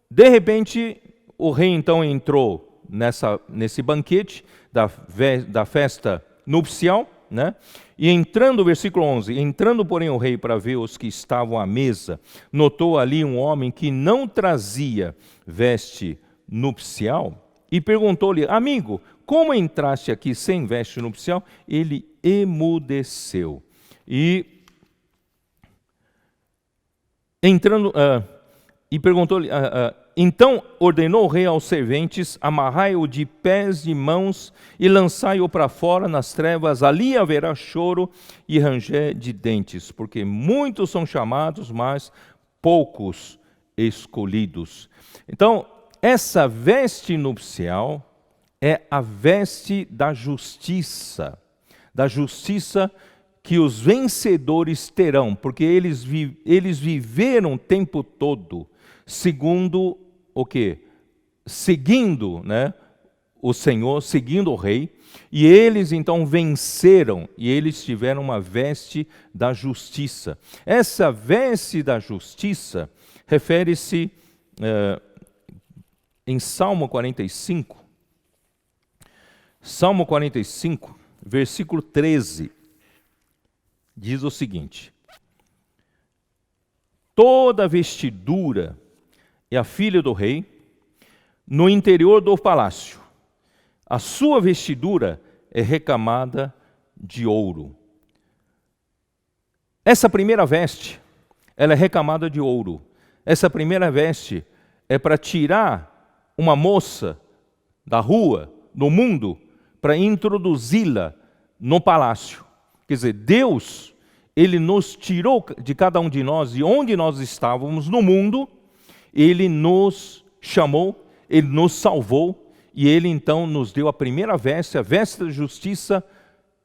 de repente, o rei então entrou nesse banquete da festa nupcial, E entrando, versículo 11, entrando, porém, o rei para ver os que estavam à mesa, notou ali um homem que não trazia veste nupcial e perguntou-lhe: amigo, como entraste aqui sem veste nupcial? Ele emudeceu. E perguntou-lhe, então ordenou o rei aos serventes: amarrai-o de pés e mãos e lançai-o para fora nas trevas, ali haverá choro e ranger de dentes, porque muitos são chamados, mas poucos escolhidos. Então, essa veste nupcial é a veste da justiça que os vencedores terão, porque eles viveram o tempo todo segundo o quê? Seguindo, o Senhor, seguindo o rei, e eles então venceram, e eles tiveram uma veste da justiça. Essa veste da justiça refere-se em Salmo 45, versículo 13, diz o seguinte: toda vestidura é a filha do rei no interior do palácio. A sua vestidura é recamada de ouro. Essa primeira veste, ela é recamada de ouro. Essa primeira veste é para tirar uma moça da rua, do mundo, para introduzi-la no palácio. Quer dizer, Deus, Ele nos tirou de cada um de nós, de onde nós estávamos no mundo, Ele nos chamou, Ele nos salvou, e Ele então nos deu a primeira veste, a veste da justiça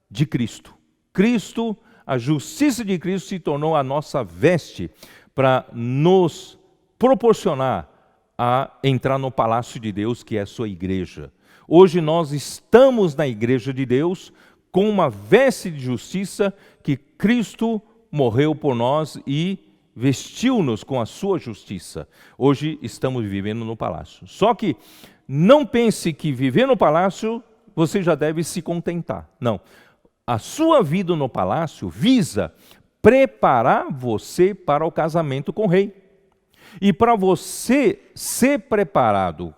de Cristo. Cristo a justiça de Cristo se tornou a nossa veste para nos proporcionar a entrar no palácio de Deus, que é a sua igreja. Hoje nós estamos na igreja de Deus com uma veste de justiça que Cristo morreu por nós e vestiu-nos com a sua justiça. Hoje estamos vivendo no palácio. Só que não pense que viver no palácio você já deve se contentar. Não. A sua vida no palácio visa preparar você para o casamento com o rei. E para você ser preparado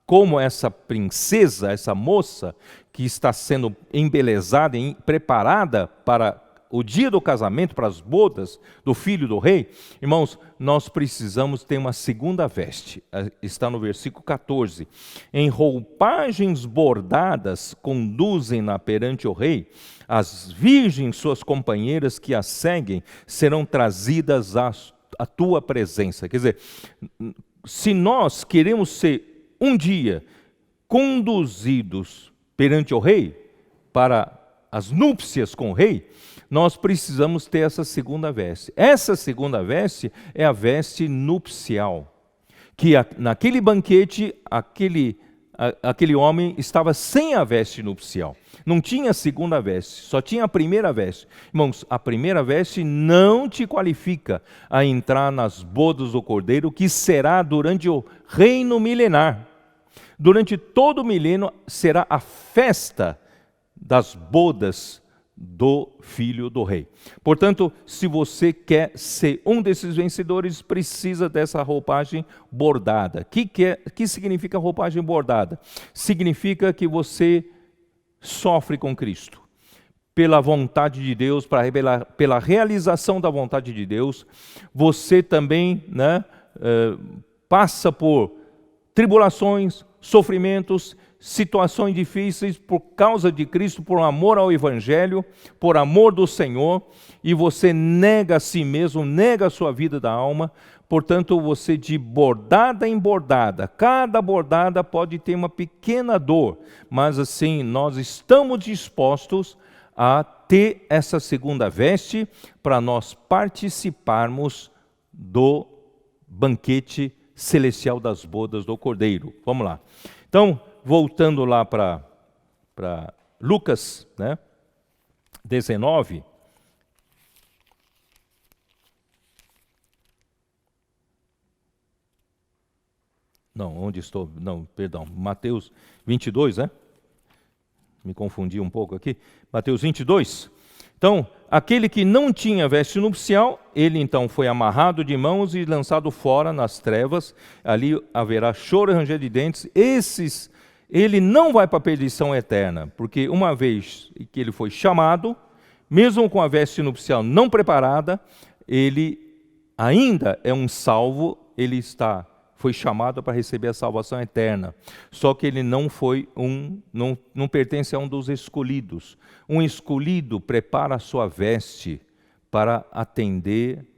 como essa princesa, essa moça que está sendo embelezada e preparada para o dia do casamento, para as bodas do filho do rei, irmãos, nós precisamos ter uma segunda veste. Está no versículo 14. Em roupagens bordadas conduzem-na perante o rei, as virgens, suas companheiras que a seguem, serão trazidas à tua presença. Quer dizer, se nós queremos ser um dia conduzidos perante o rei, para as núpcias com o rei, nós precisamos ter essa segunda veste. Essa segunda veste é a veste nupcial, que naquele banquete, aquele homem estava sem a veste nupcial. Não tinha a segunda veste, só tinha a primeira veste. Irmãos, a primeira veste não te qualifica a entrar nas bodas do Cordeiro, que será durante o reino milenar. Durante todo o milênio será a festa das bodas do Filho do Rei. Portanto, se você quer ser um desses vencedores, precisa dessa roupagem bordada. Que significa roupagem bordada? Significa que você sofre com Cristo. Pela vontade de Deus, pela realização da vontade de Deus, você também passa por tribulações, sofrimentos, situações difíceis por causa de Cristo, por amor ao Evangelho, por amor do Senhor, e você nega a si mesmo, nega a sua vida da alma. Portanto, você de bordada em bordada, cada bordada pode ter uma pequena dor, mas assim, nós estamos dispostos a ter essa segunda veste para nós participarmos do banquete celestial das bodas do Cordeiro. Vamos lá. Então, voltando lá para Lucas, 19. Não, onde estou? Não, perdão. Mateus 22, Me confundi um pouco aqui. Mateus 22. Então, aquele que não tinha veste nupcial, ele então foi amarrado de mãos e lançado fora nas trevas. Ali haverá choro e ranger de dentes. Ele não vai para a perdição eterna, porque uma vez que ele foi chamado, mesmo com a veste nupcial não preparada, ele ainda é um salvo, foi chamado para receber a salvação eterna. Só que ele não pertence a um dos escolhidos. Um escolhido prepara a sua veste para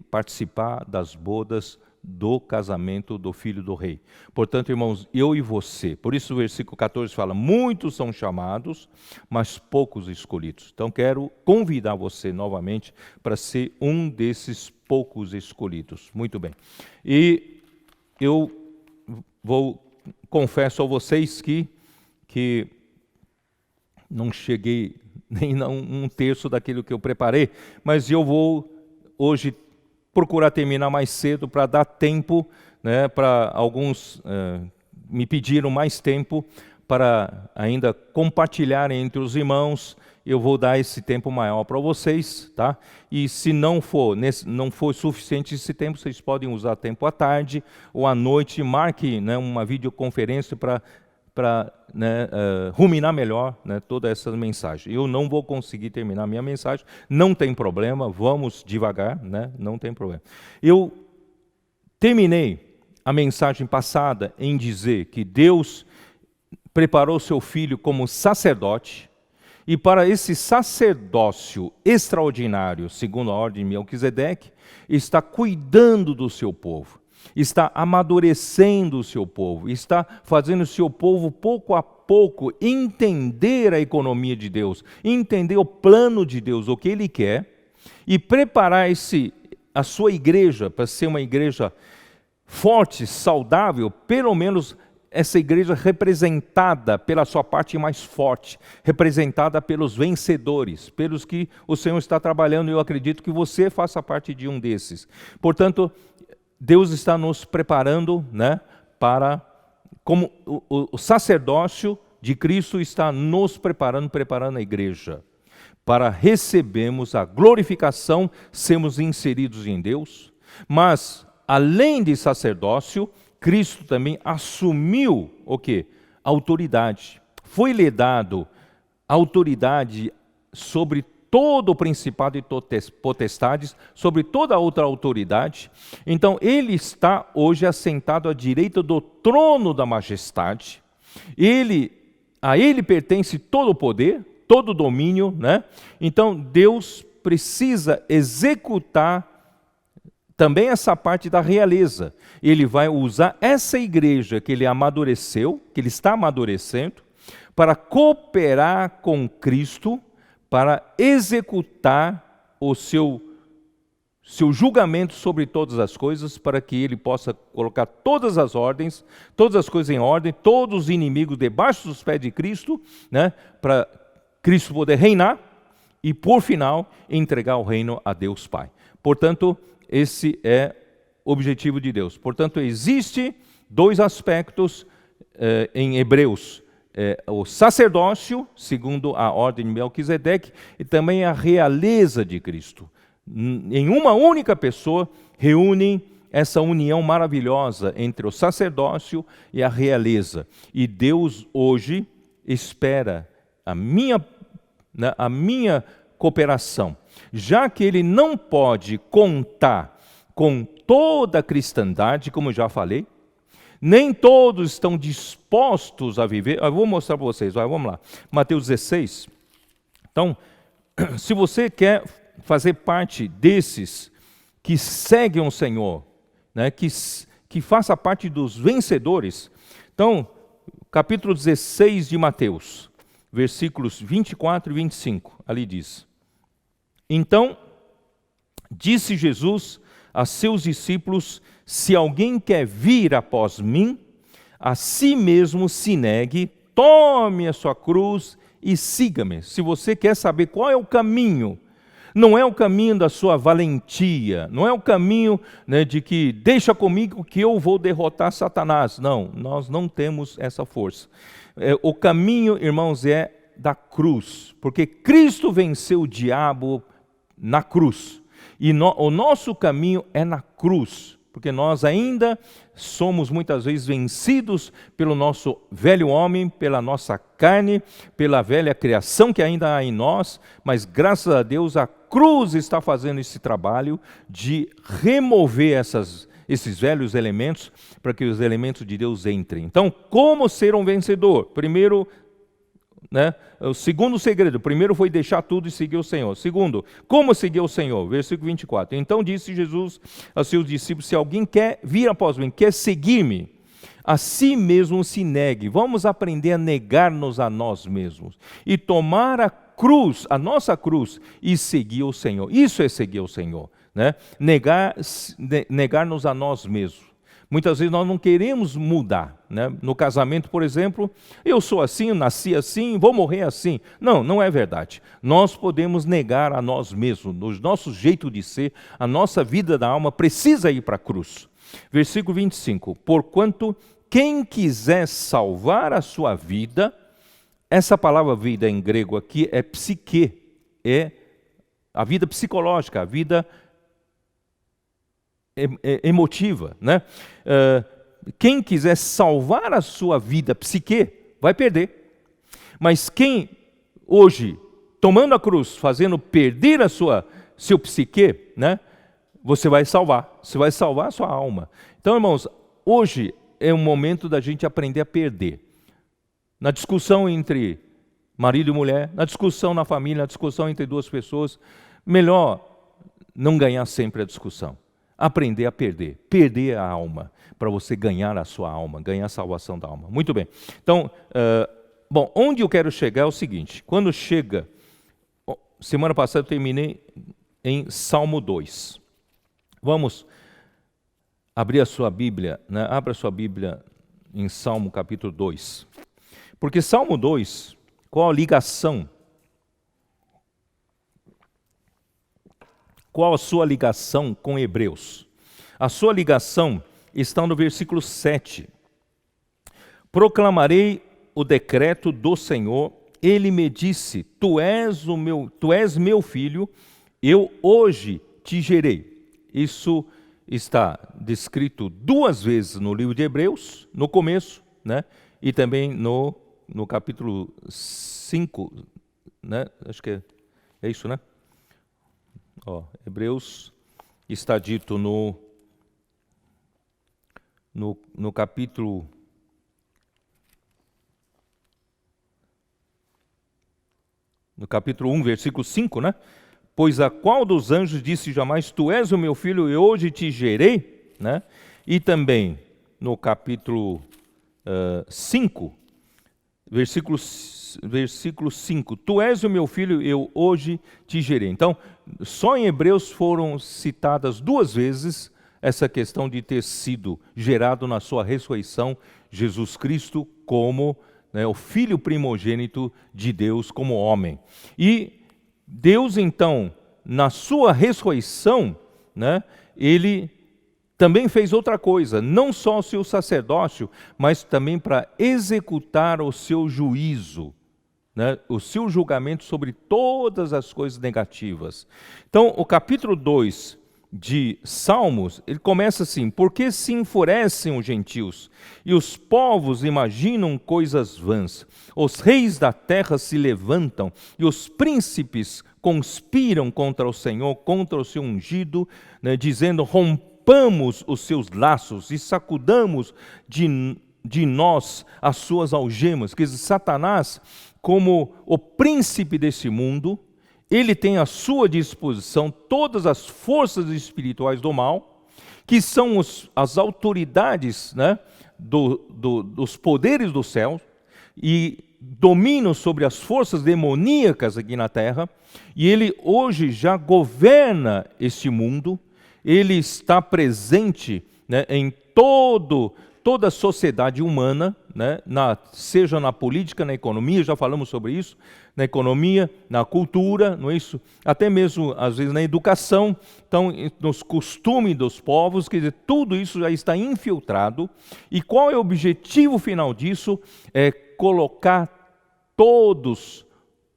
participar das bodas do casamento do Filho do Rei. Portanto, irmãos, eu e você, por isso o versículo 14 fala, muitos são chamados, mas poucos escolhidos. Então, quero convidar você novamente para ser um desses poucos escolhidos. Muito bem. E eu confesso a vocês que não cheguei nem a um terço daquilo que eu preparei, mas eu vou hoje procurar terminar mais cedo para dar tempo, para alguns me pediram mais tempo para ainda compartilhar entre os irmãos. Eu vou dar esse tempo maior para vocês, tá? E se não for suficiente esse tempo, vocês podem usar tempo à tarde ou à noite. Marque uma videoconferência para ruminar melhor toda essa mensagem. Eu não vou conseguir terminar minha mensagem, não tem problema, vamos devagar, não tem problema. Eu terminei a mensagem passada em dizer que Deus preparou seu filho como sacerdote, e para esse sacerdócio extraordinário, segundo a ordem de Melquisedeque, está cuidando do seu povo, está amadurecendo o seu povo, está fazendo o seu povo, pouco a pouco, entender a economia de Deus, entender o plano de Deus, o que Ele quer, e preparar a sua igreja para ser uma igreja forte, saudável, pelo menos essa igreja representada pela sua parte mais forte, representada pelos vencedores, pelos que o Senhor está trabalhando, e eu acredito que você faça parte de um desses. Portanto, Deus está nos preparando, né, para, como o sacerdócio de Cristo está nos preparando a igreja, para recebermos a glorificação, sermos inseridos em Deus, mas, além de sacerdócio, Cristo também assumiu o quê? Autoridade. Foi-lhe dado autoridade sobre todo o principado e potestades, sobre toda outra autoridade. Então, ele está hoje assentado à direita do trono da majestade. A ele pertence todo o poder, todo o domínio, né? Então, Deus precisa executar também essa parte da realeza. Ele vai usar essa igreja que ele amadureceu, que ele está amadurecendo, para cooperar com Cristo, para executar o seu julgamento sobre todas as coisas, para que ele possa colocar todas as ordens, todas as coisas em ordem, todos os inimigos debaixo dos pés de Cristo, né, para Cristo poder reinar e, por final, entregar o reino a Deus Pai. Portanto, esse é o objetivo de Deus. Portanto, existe dois aspectos em Hebreus. O sacerdócio, segundo a ordem de Melquisedeque, e também a realeza de Cristo. Em uma única pessoa, reúnem essa união maravilhosa entre o sacerdócio e a realeza. E Deus hoje espera a minha cooperação. Já que ele não pode contar com toda a cristandade, como eu já falei, nem todos estão dispostos a viver. Eu vou mostrar para vocês, vamos lá. Mateus 16. Então, se você quer fazer parte desses que seguem o Senhor, né, que faça parte dos vencedores, então, capítulo 16 de Mateus, versículos 24 e 25, ali diz: Então, disse Jesus a seus discípulos: se alguém quer vir após mim, a si mesmo se negue, tome a sua cruz e siga-me. Se você quer saber qual é o caminho, não é o caminho da sua valentia, não é o caminho, né, de que deixa comigo que eu vou derrotar Satanás. Não, nós não temos essa força. O caminho, irmãos, é da cruz, porque Cristo venceu o diabo na cruz. E o nosso caminho é na cruz, porque nós ainda somos muitas vezes vencidos pelo nosso velho homem, pela nossa carne, pela velha criação que ainda há em nós, mas graças a Deus a cruz está fazendo esse trabalho de remover esses velhos elementos para que os elementos de Deus entrem. Então, como ser um vencedor? Primeiro, né, o segundo segredo, o primeiro foi deixar tudo e seguir o Senhor. Segundo, como seguir o Senhor? Versículo 24. Então disse Jesus aos seus discípulos: se alguém quer vir após mim, quer seguir-me, a si mesmo se negue. Vamos aprender a negar-nos a nós mesmos e tomar a cruz, a nossa cruz, e seguir o Senhor. Isso é seguir o Senhor, né? Negar-nos a nós mesmos. Muitas vezes nós não queremos mudar, né? No casamento, por exemplo, eu sou assim, eu nasci assim, vou morrer assim. Não, não é verdade. Nós podemos negar a nós mesmos, o nosso jeito de ser, a nossa vida da alma precisa ir para a cruz. Versículo 25, porquanto quem quiser salvar a sua vida, essa palavra vida em grego aqui é psique, é a vida psicológica, a vida emotiva, né? Quem quiser salvar a sua vida psique, vai perder. Mas quem hoje, tomando a cruz, fazendo perder seu psique, né? Você vai salvar a sua alma. Então, irmãos, hoje é o momento da gente aprender a perder. Na discussão entre marido e mulher, na discussão na família, na discussão entre duas pessoas, melhor não ganhar sempre a discussão. Aprender a perder a alma, para você ganhar a sua alma, ganhar a salvação da alma. Muito bem. Então, onde eu quero chegar é o seguinte: quando chega, semana passada eu terminei em Salmo 2. Vamos abrir a sua Bíblia, né? Abra a sua Bíblia em Salmo capítulo 2. Porque Salmo 2, qual a ligação? Qual a sua ligação com Hebreus? A sua ligação está no versículo 7. Proclamarei o decreto do Senhor, ele me disse, tu és meu filho, eu hoje te gerei. Isso está descrito 2 vezes no livro de Hebreus, no começo, né? E também no capítulo 5, né? Acho que é isso, né? Hebreus está dito no capítulo 1, versículo 5, né? Pois a qual dos anjos disse jamais, tu és o meu filho e hoje te gerei, né? E também no capítulo 5, versículo 5, tu és o meu filho, eu hoje te gerei. Então, só em Hebreus foram citadas 2 vezes essa questão de ter sido gerado na sua ressurreição, Jesus Cristo como, né, o Filho primogênito de Deus como homem. E Deus, então, na sua ressurreição, né, ele também fez outra coisa, não só o seu sacerdócio, mas também para executar o seu juízo, né, o seu julgamento sobre todas as coisas negativas. Então, o capítulo 2 de Salmos, ele começa assim, porque se enfurecem os gentios, e os povos imaginam coisas vãs, os reis da terra se levantam, e os príncipes conspiram contra o Senhor, contra o seu ungido, né, dizendo, rompamos os seus laços, e sacudamos de nós as suas algemas. Quer dizer, Satanás, como o príncipe desse mundo, ele tem à sua disposição todas as forças espirituais do mal, que são as autoridades, né, dos poderes do céu, e dominam sobre as forças demoníacas aqui na terra, e ele hoje já governa este mundo, ele está presente, né, em toda a sociedade humana, né, seja na política, na economia, já falamos sobre isso, na economia, na cultura, não é isso? Até mesmo, às vezes, na educação, então, nos costumes dos povos, quer dizer, tudo isso já está infiltrado. E qual é o objetivo final disso? É colocar todos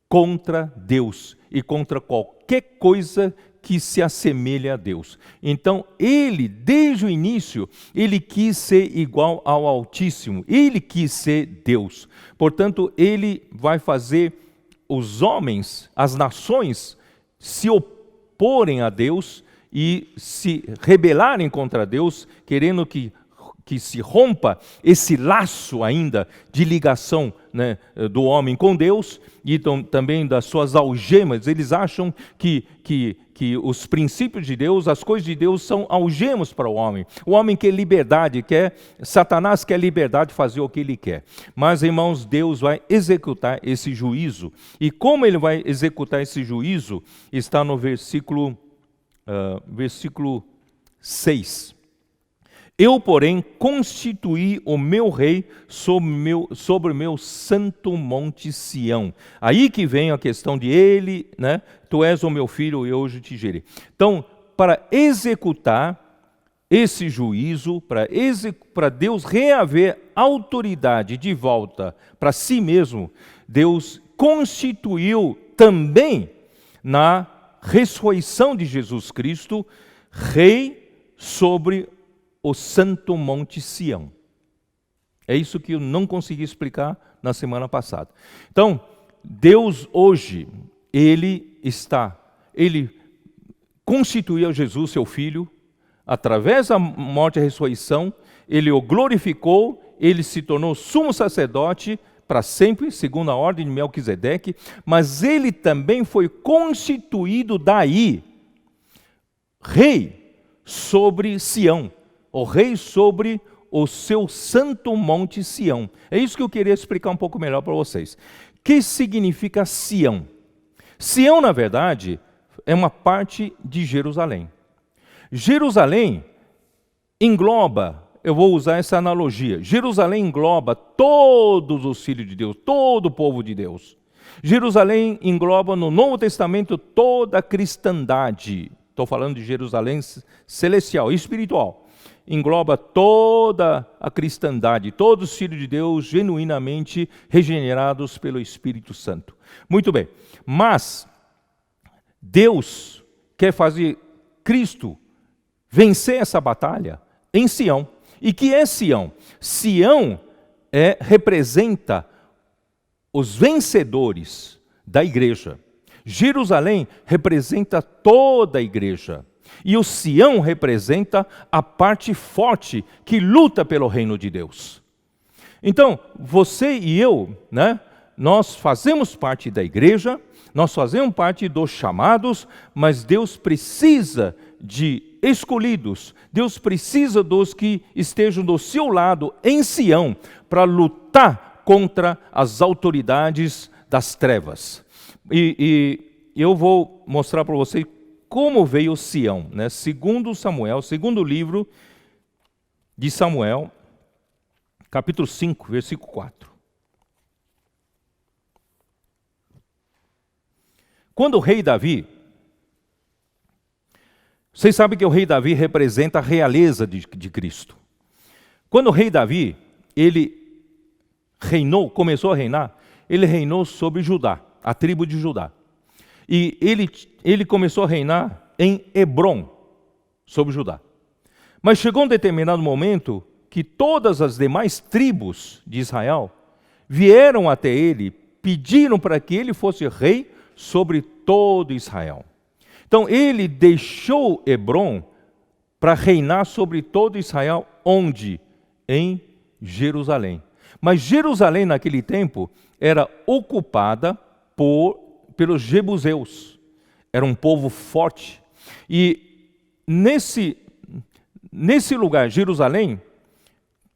contra Deus e contra qualquer coisa que se assemelha a Deus. Então, ele, desde o início, ele quis ser igual ao Altíssimo, ele quis ser Deus. Portanto, ele vai fazer os homens, as nações, se oporem a Deus e se rebelarem contra Deus, querendo que se rompa esse laço ainda de ligação, né, do homem com Deus e também das suas algemas. Eles acham que os princípios de Deus, as coisas de Deus são algemas para o homem. O homem quer liberdade, Satanás quer liberdade de fazer o que ele quer. Mas, irmãos, Deus vai executar esse juízo. E como ele vai executar esse juízo, está no versículo 6. Eu, porém, constituí o meu rei sobre o meu santo monte Sião. Aí que vem a questão de ele, né? Tu és o meu filho e hoje te gerei. Então, para executar esse juízo, para Deus reaver autoridade de volta para si mesmo, Deus constituiu também na ressurreição de Jesus Cristo, rei sobre o santo monte Sião. É isso que eu não consegui explicar na semana passada. Então, Deus hoje, ele constituiu Jesus, seu Filho, através da morte e ressurreição, ele o glorificou, ele se tornou sumo sacerdote para sempre, segundo a ordem de Melquisedeque, mas ele também foi constituído daí, rei sobre Sião, o rei sobre o seu santo monte Sião. É isso que eu queria explicar um pouco melhor para vocês. O que significa Sião? Sião, na verdade, é uma parte de Jerusalém. Jerusalém engloba, eu vou usar essa analogia, Jerusalém engloba todos os filhos de Deus, todo o povo de Deus. Jerusalém engloba no Novo Testamento toda a cristandade. Estou falando de Jerusalém celestial, espiritual. Engloba toda a cristandade, todos os filhos de Deus genuinamente regenerados pelo Espírito Santo. Muito bem, mas Deus quer fazer Cristo vencer essa batalha em Sião. E que é Sião? Sião representa os vencedores da igreja. Jerusalém representa toda a igreja. E o Sião representa a parte forte que luta pelo reino de Deus. Então, você e eu, nós fazemos parte da igreja, nós fazemos parte dos chamados, mas Deus precisa de escolhidos, Deus precisa dos que estejam do seu lado em Sião para lutar contra as autoridades das trevas. E eu vou mostrar para você como veio Sião, segundo Samuel, segundo livro de Samuel, capítulo 5, versículo 4. Quando o rei Davi, vocês sabem que o rei Davi representa a realeza de Cristo. Quando o rei Davi, ele começou a reinar, ele reinou sobre Judá, a tribo de Judá. E ele começou a reinar em Hebrom, sobre Judá. Mas chegou um determinado momento que todas as demais tribos de Israel vieram até ele, pediram para que ele fosse rei sobre todo Israel. Então ele deixou Hebrom para reinar sobre todo Israel, onde? Em Jerusalém. Mas Jerusalém naquele tempo era ocupada pelos jebuseus. Era um povo forte. E nesse lugar, Jerusalém,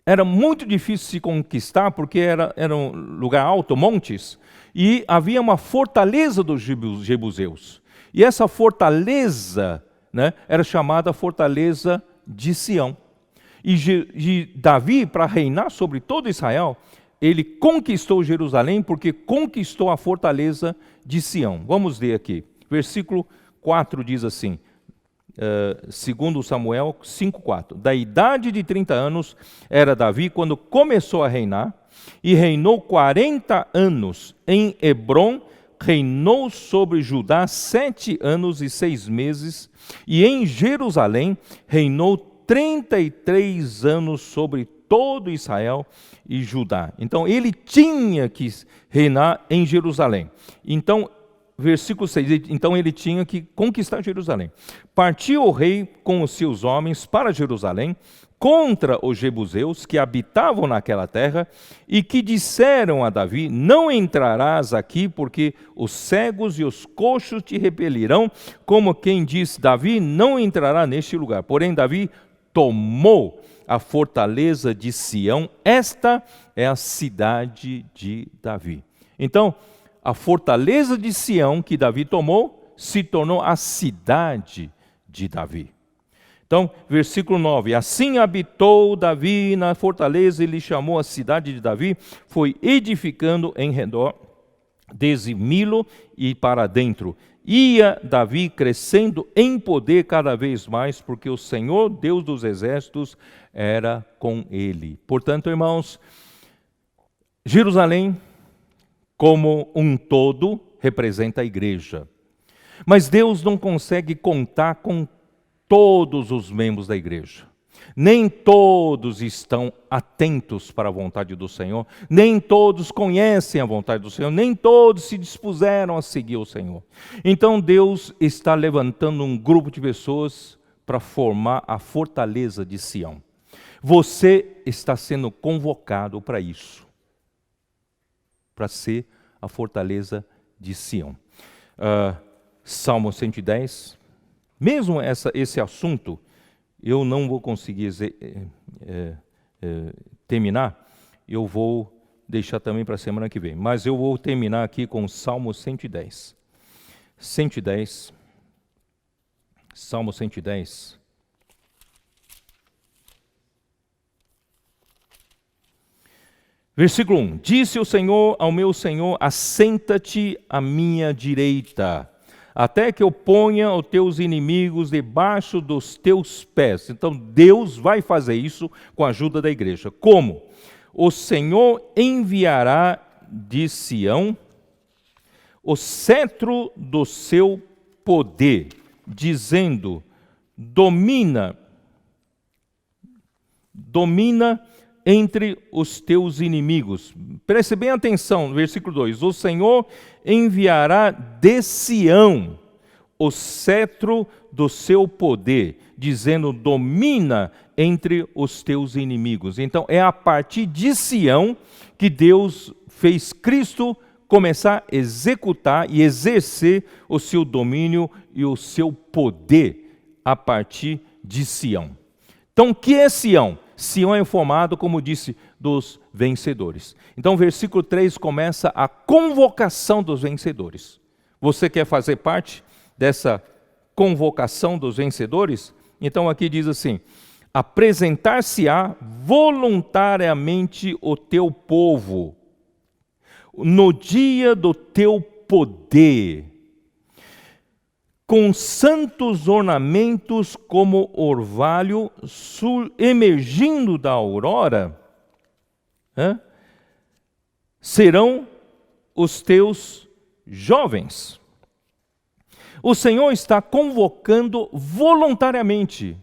era muito difícil se conquistar, porque era um lugar alto, montes, e havia uma fortaleza dos jebuseus. E essa fortaleza era chamada Fortaleza de Sião. E Davi, para reinar sobre todo Israel, ele conquistou Jerusalém porque conquistou a fortaleza de Sião. Vamos ler aqui. Versículo 4 diz assim, segundo Samuel 5,4. Da idade de 30 anos era Davi quando começou a reinar, e reinou 40 anos em Hebrom. Reinou sobre Judá 7 anos e 6 meses, e em Jerusalém reinou 33 anos sobre todo Israel e Judá. Então ele tinha que reinar em Jerusalém. Então, versículo 6, então ele tinha que conquistar Jerusalém. Partiu o rei com os seus homens para Jerusalém, contra os jebuseus que habitavam naquela terra, e que disseram a Davi: não entrarás aqui, porque os cegos e os coxos te repelirão, como quem diz: Davi não entrará neste lugar. Porém Davi tomou a fortaleza de Sião, esta é a cidade de Davi. Então, a fortaleza de Sião que Davi tomou, se tornou a cidade de Davi. Então, versículo 9, assim habitou Davi na fortaleza, ele chamou a cidade de Davi, foi edificando em redor, desde Milo e para dentro. Ia Davi crescendo em poder cada vez mais, porque o Senhor, Deus dos exércitos, era com ele. Portanto, irmãos, Jerusalém, como um todo, representa a igreja. Mas Deus não consegue contar com todos os membros da igreja. Nem todos estão atentos para a vontade do Senhor, nem todos conhecem a vontade do Senhor, nem todos se dispuseram a seguir o Senhor. Então Deus está levantando um grupo de pessoas para formar a fortaleza de Sião. Você está sendo convocado para isso, para ser a fortaleza de Sião. Salmo 110. Mesmo esse assunto, eu não vou conseguir terminar, eu vou deixar também para a semana que vem. Mas eu vou terminar aqui com o Salmo 110. 110, Salmo 110. Versículo 1. Disse o Senhor ao meu Senhor, assenta-te à minha direita, até que eu ponha os teus inimigos debaixo dos teus pés. Então Deus vai fazer isso com a ajuda da igreja. Como? O Senhor enviará de Sião o cetro do seu poder, dizendo, domina entre os teus inimigos. Preste bem atenção no versículo 2. O Senhor enviará de Sião o cetro do seu poder, dizendo, domina entre os teus inimigos. Então, é a partir de Sião que Deus fez Cristo começar a executar e exercer o seu domínio e o seu poder a partir de Sião. Então, o que é Sião? Sião é formado, como disse, dos vencedores. Então, o versículo 3 começa a convocação dos vencedores. Você quer fazer parte dessa convocação dos vencedores? Então, aqui diz assim, apresentar-se-á voluntariamente o teu povo, no dia do teu poder, com santos ornamentos como orvalho emergindo da aurora, serão os teus jovens. O Senhor está convocando voluntariamente.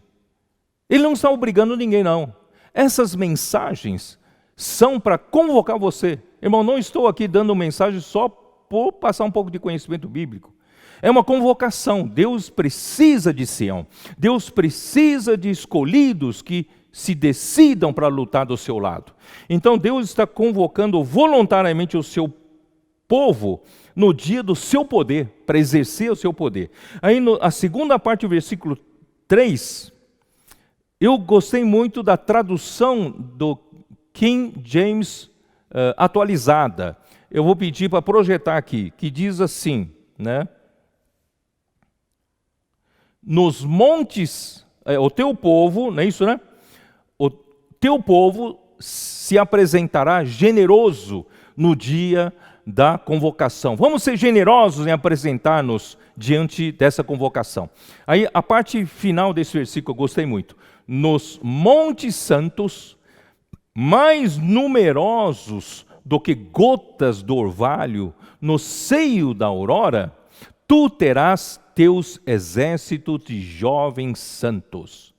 Ele não está obrigando ninguém, não. Essas mensagens são para convocar você. Irmão, não estou aqui dando mensagem só por passar um pouco de conhecimento bíblico. É uma convocação. Deus precisa de Sião. Deus precisa de escolhidos que se decidam para lutar do seu lado. Então Deus está convocando voluntariamente o seu povo no dia do seu poder, para exercer o seu poder. Aí a segunda parte do versículo 3, eu gostei muito da tradução do King James atualizada. Eu vou pedir para projetar aqui, que diz assim, né? Nos montes, o teu povo, não é isso, né? O teu povo se apresentará generoso no dia da convocação. Vamos ser generosos em apresentar-nos diante dessa convocação. Aí a parte final desse versículo eu gostei muito. Nos montes santos, mais numerosos do que gotas do orvalho, no seio da aurora, tu terás teus exércitos de jovens santos.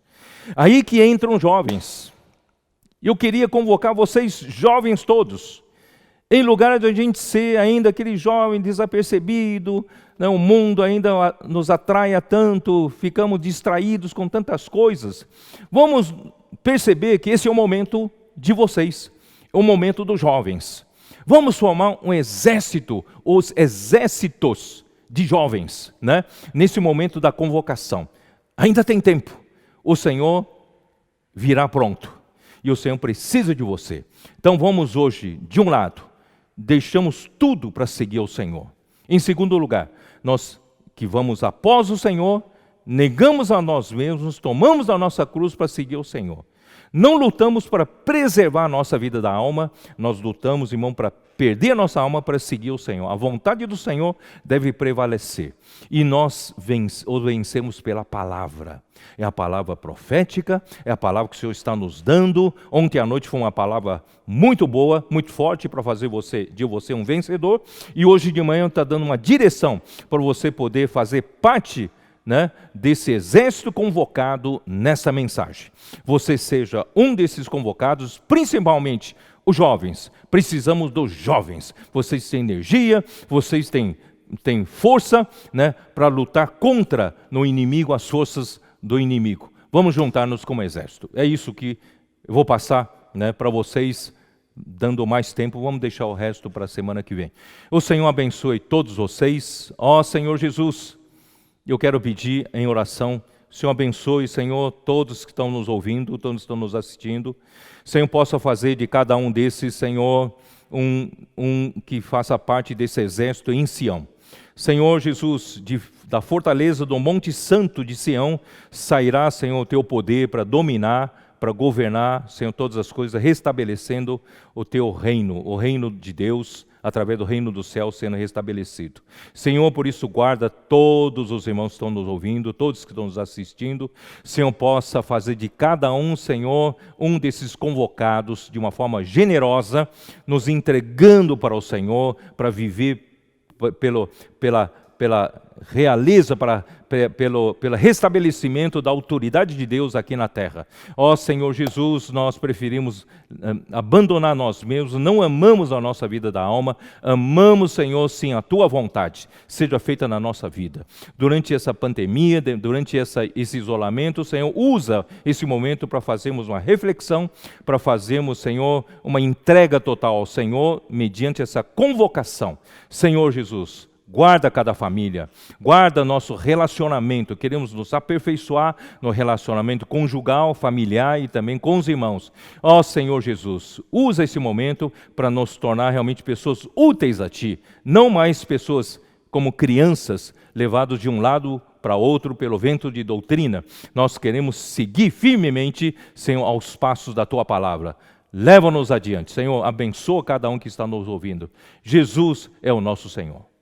Aí que entram jovens. Eu queria convocar vocês, jovens todos, em lugar de a gente ser ainda aquele jovem desapercebido, né, o mundo ainda nos atraia tanto, ficamos distraídos com tantas coisas. Vamos perceber que esse é o momento de vocês, é o momento dos jovens. Vamos formar um exército, os exércitos de jovens, né? Nesse momento da convocação. Ainda tem tempo. O Senhor virá pronto. E o Senhor precisa de você. Então vamos hoje, de um lado, deixamos tudo para seguir o Senhor. Em segundo lugar, nós que vamos após o Senhor, negamos a nós mesmos, tomamos a nossa cruz para seguir o Senhor. Não lutamos para preservar a nossa vida da alma, nós lutamos, irmão, para perder a nossa alma para seguir o Senhor. A vontade do Senhor deve prevalecer. E nós o vencemos pela palavra. É a palavra profética, é a palavra que o Senhor está nos dando. Ontem à noite foi uma palavra muito boa, muito forte para fazer de você um vencedor. E hoje de manhã está dando uma direção para você poder fazer parte, né, desse exército convocado nessa mensagem. Você seja um desses convocados, principalmente os jovens. Precisamos dos jovens. Vocês têm energia, vocês têm força, né, para lutar contra no inimigo, as forças do inimigo. Vamos juntar-nos como exército. É isso que eu vou passar, né, para vocês, dando mais tempo. Vamos deixar o resto para a semana que vem. O Senhor abençoe todos vocês. Ó Senhor Jesus, eu quero pedir em oração, Senhor abençoe, Senhor, todos que estão nos ouvindo, todos que estão nos assistindo. Senhor, possa fazer de cada um desses, Senhor, um que faça parte desse exército em Sião. Senhor Jesus, da fortaleza do Monte Santo de Sião, sairá, Senhor, o teu poder para dominar, para governar, Senhor, todas as coisas, restabelecendo o teu reino, o reino de Deus, através do reino do céu sendo restabelecido. Senhor, por isso guarda todos os irmãos que estão nos ouvindo, todos que estão nos assistindo. Senhor, possa fazer de cada um, Senhor, um desses convocados de uma forma generosa, nos entregando para o Senhor, para viver pela realeza, pelo restabelecimento da autoridade de Deus aqui na terra. Ó Senhor Jesus, nós preferimos abandonar nós mesmos, não amamos a nossa vida da alma, amamos, Senhor, sim, a Tua vontade, seja feita na nossa vida. Durante essa pandemia, durante esse isolamento, Senhor, usa esse momento para fazermos uma reflexão, para fazermos, Senhor, uma entrega total ao Senhor, mediante essa convocação. Senhor Jesus, guarda cada família, guarda nosso relacionamento, queremos nos aperfeiçoar no relacionamento conjugal, familiar e também com os irmãos. Ó Senhor Jesus, usa esse momento para nos tornar realmente pessoas úteis a Ti, não mais pessoas como crianças levados de um lado para outro pelo vento de doutrina. Nós queremos seguir firmemente, Senhor, aos passos da Tua palavra. Leva-nos adiante. Senhor, abençoa cada um que está nos ouvindo. Jesus é o nosso Senhor.